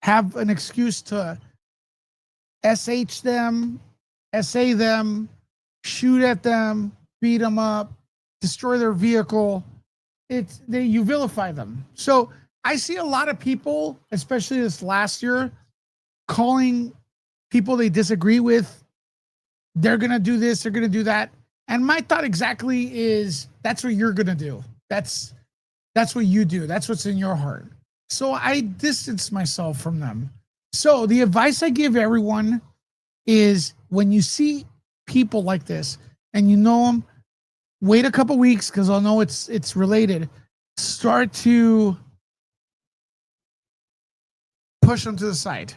S1: have an excuse to SH them, SA them, shoot at them, beat them up, destroy their vehicle. You vilify them. So I see a lot of people, especially this last year, calling people they disagree with, they're gonna do this, they're gonna do that. And my thought exactly is that's what you're gonna do. That's what you do. That's what's in your heart. So I distance myself from them. So the advice I give everyone is when you see people like this and you know them, wait a couple weeks because I'll know it's related. Start to push them to the side.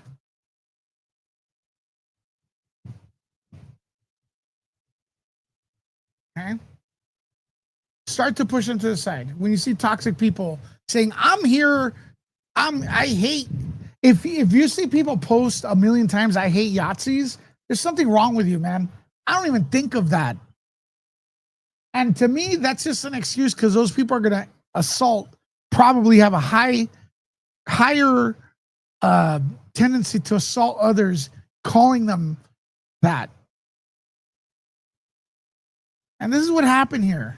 S1: Okay? Start to push them to the side. When you see toxic people saying, I'm here, I hate, if you see people post a million times, I hate Yahtzees, there's something wrong with you, man. I don't even think of that. And to me, that's just an excuse because those people are going to assault, probably have a higher tendency to assault others, calling them that. And this is what happened here.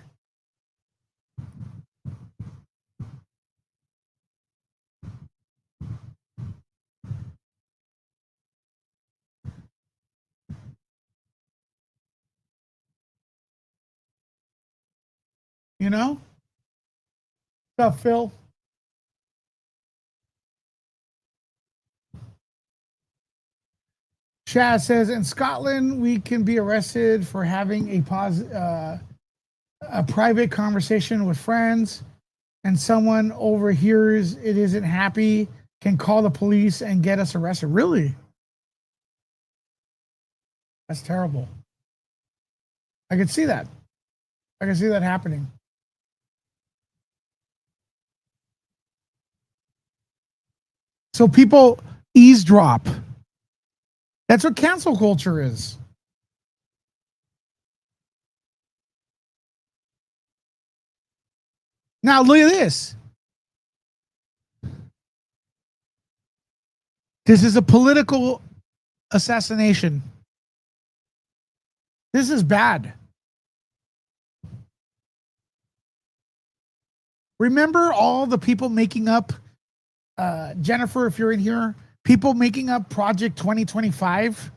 S1: You know? What's up, Phil? Chad says, in Scotland, we can be arrested for having a private conversation with friends, and someone overhears it isn't happy, can call the police and get us arrested. Really? That's terrible. I can see that. I can see that happening. So people eavesdrop That's what cancel culture is. Now look at this. This is a political assassination. This is bad. Remember all the people making up, Jennifer, if you're in here, people making up Project 2025?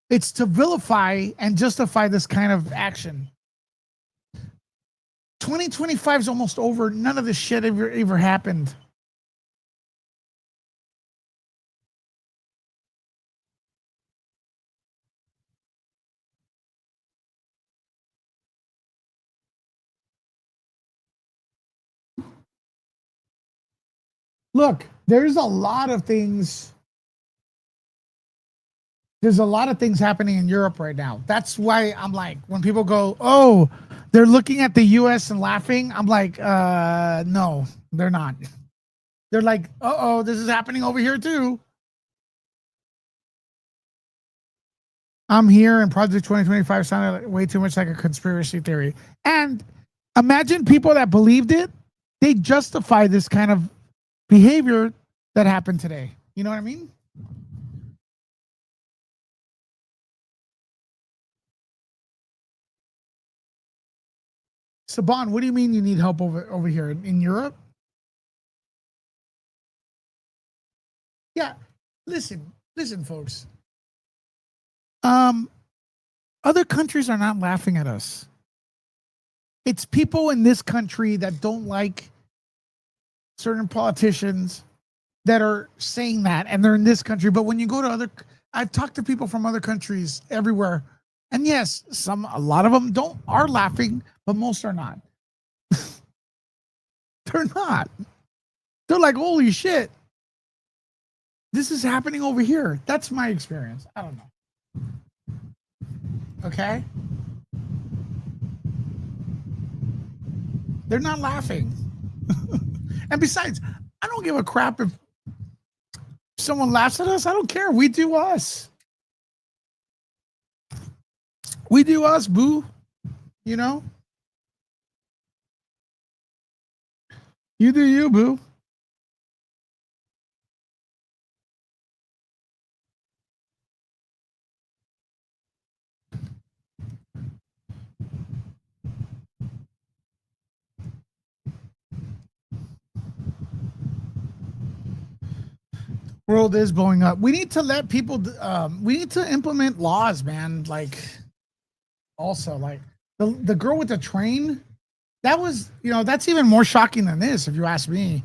S1: It's to vilify and justify this kind of action. 2025 is almost over. None of this shit ever happened. Look, there's a lot of things. There's a lot of things happening in Europe right now. That's why I'm like, when people go, oh, they're looking at the US and laughing, I'm like, no, they're not. They're like, uh-oh, this is happening over here too. I'm here and Project 2025 sounded way too much like a conspiracy theory. And imagine people that believed it, they justify this kind of behavior that happened today. You know what I mean? Saban, what do you mean you need help over here in Europe? Yeah, listen, folks. Other countries are not laughing at us. It's people in this country that don't like certain politicians that are saying that, and they're in this country. But when you go to I've talked to people from other countries everywhere, and yes, a lot of them are laughing, but most are not. They're not. They're like, holy shit, this is happening over here. That's my experience. I don't know. Okay? They're not laughing. And besides, I don't give a crap if someone laughs at us. I don't care. We do us. We do us, boo. You know? You do you, boo. World is blowing up. We need to let people. We need to implement laws, man. Like, also, like the girl with the train. That was, that's even more shocking than this, if you ask me.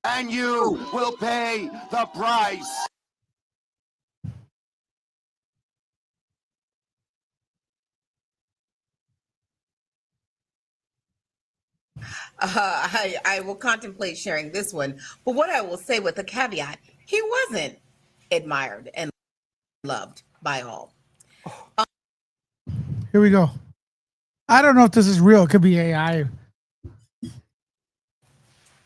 S21: And you will pay the price.
S22: I will contemplate sharing this one, but what I will say with a caveat, he wasn't admired and loved by all.
S1: Here we go. I don't know if this is real. It could be AI.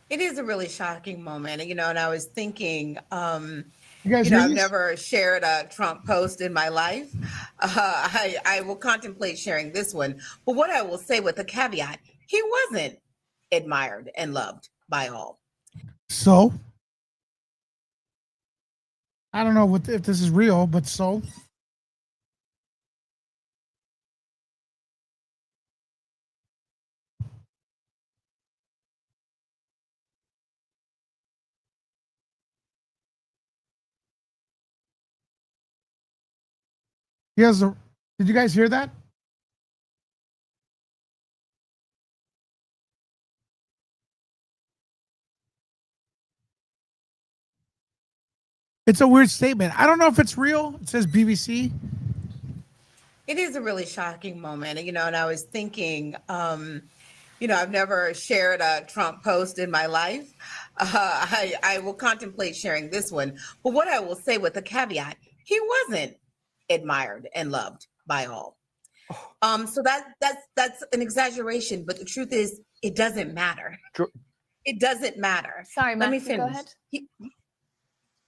S22: It is a really shocking moment, and I was thinking,
S1: You guys hear
S22: I've
S1: this?
S22: never shared a Trump post in my life. I will contemplate sharing this one, but what I will say with a caveat, he wasn't admired and loved by all.
S1: So, I don't know if this is real, but so. Did you guys hear that? It's a weird statement. I don't know if it's real. It says BBC.
S22: It is a really shocking moment, and I was thinking, I've never shared a Trump post in my life. I will contemplate sharing this one. But what I will say with a caveat, he wasn't admired and loved by all. So that's an exaggeration, but the truth is, it doesn't matter. It doesn't matter.
S8: Sorry,
S22: Let me
S8: Matthew, go
S22: finish.
S8: ahead.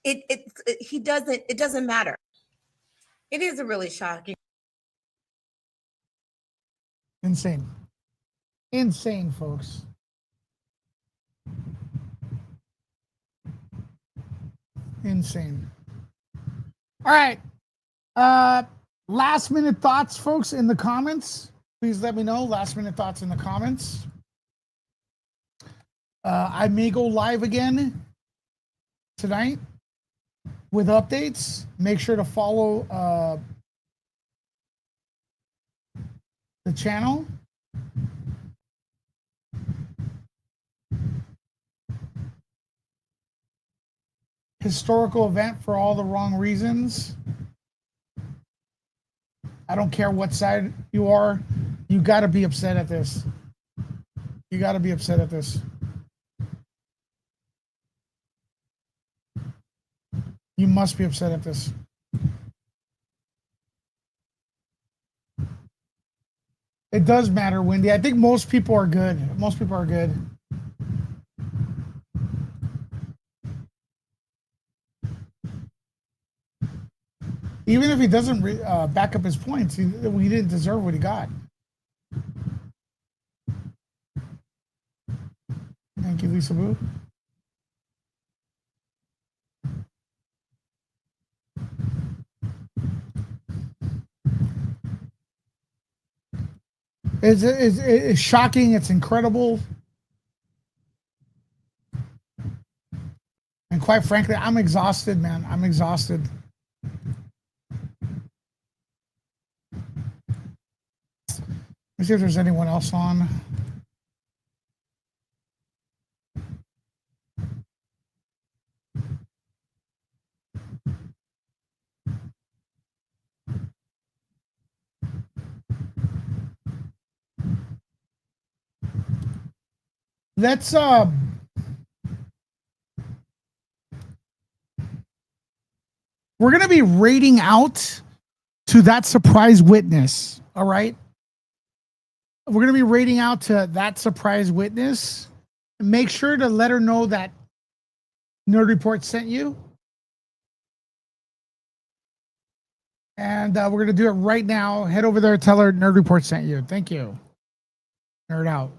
S22: It doesn't matter. It is a really shocking.
S1: Insane. Insane, folks. Insane. All right. Last minute thoughts, folks, in the comments. Please let me know. Last minute thoughts in the comments. I may go live again tonight with updates. Make sure to follow the channel. Historical event for all the wrong reasons. I don't care what side you are. You got to be upset at this. You got to be upset at this. You must be upset at this. It does matter, Wendy. I think most people are good. Most people are good. Even if he doesn't back up his points, we didn't deserve what he got. Thank you, Lisa Boo. It's shocking. It's incredible. And quite frankly, I'm exhausted, man. I'm exhausted. Let's see if there's anyone else on. Let's we're gonna be rating out to that surprise witness. All right. We're gonna be rating out to that surprise witness. Make sure to let her know that Nerd Report sent you. And we're gonna do it right now. Head over there, tell her Nerd Report sent you. Thank you. Nerd out.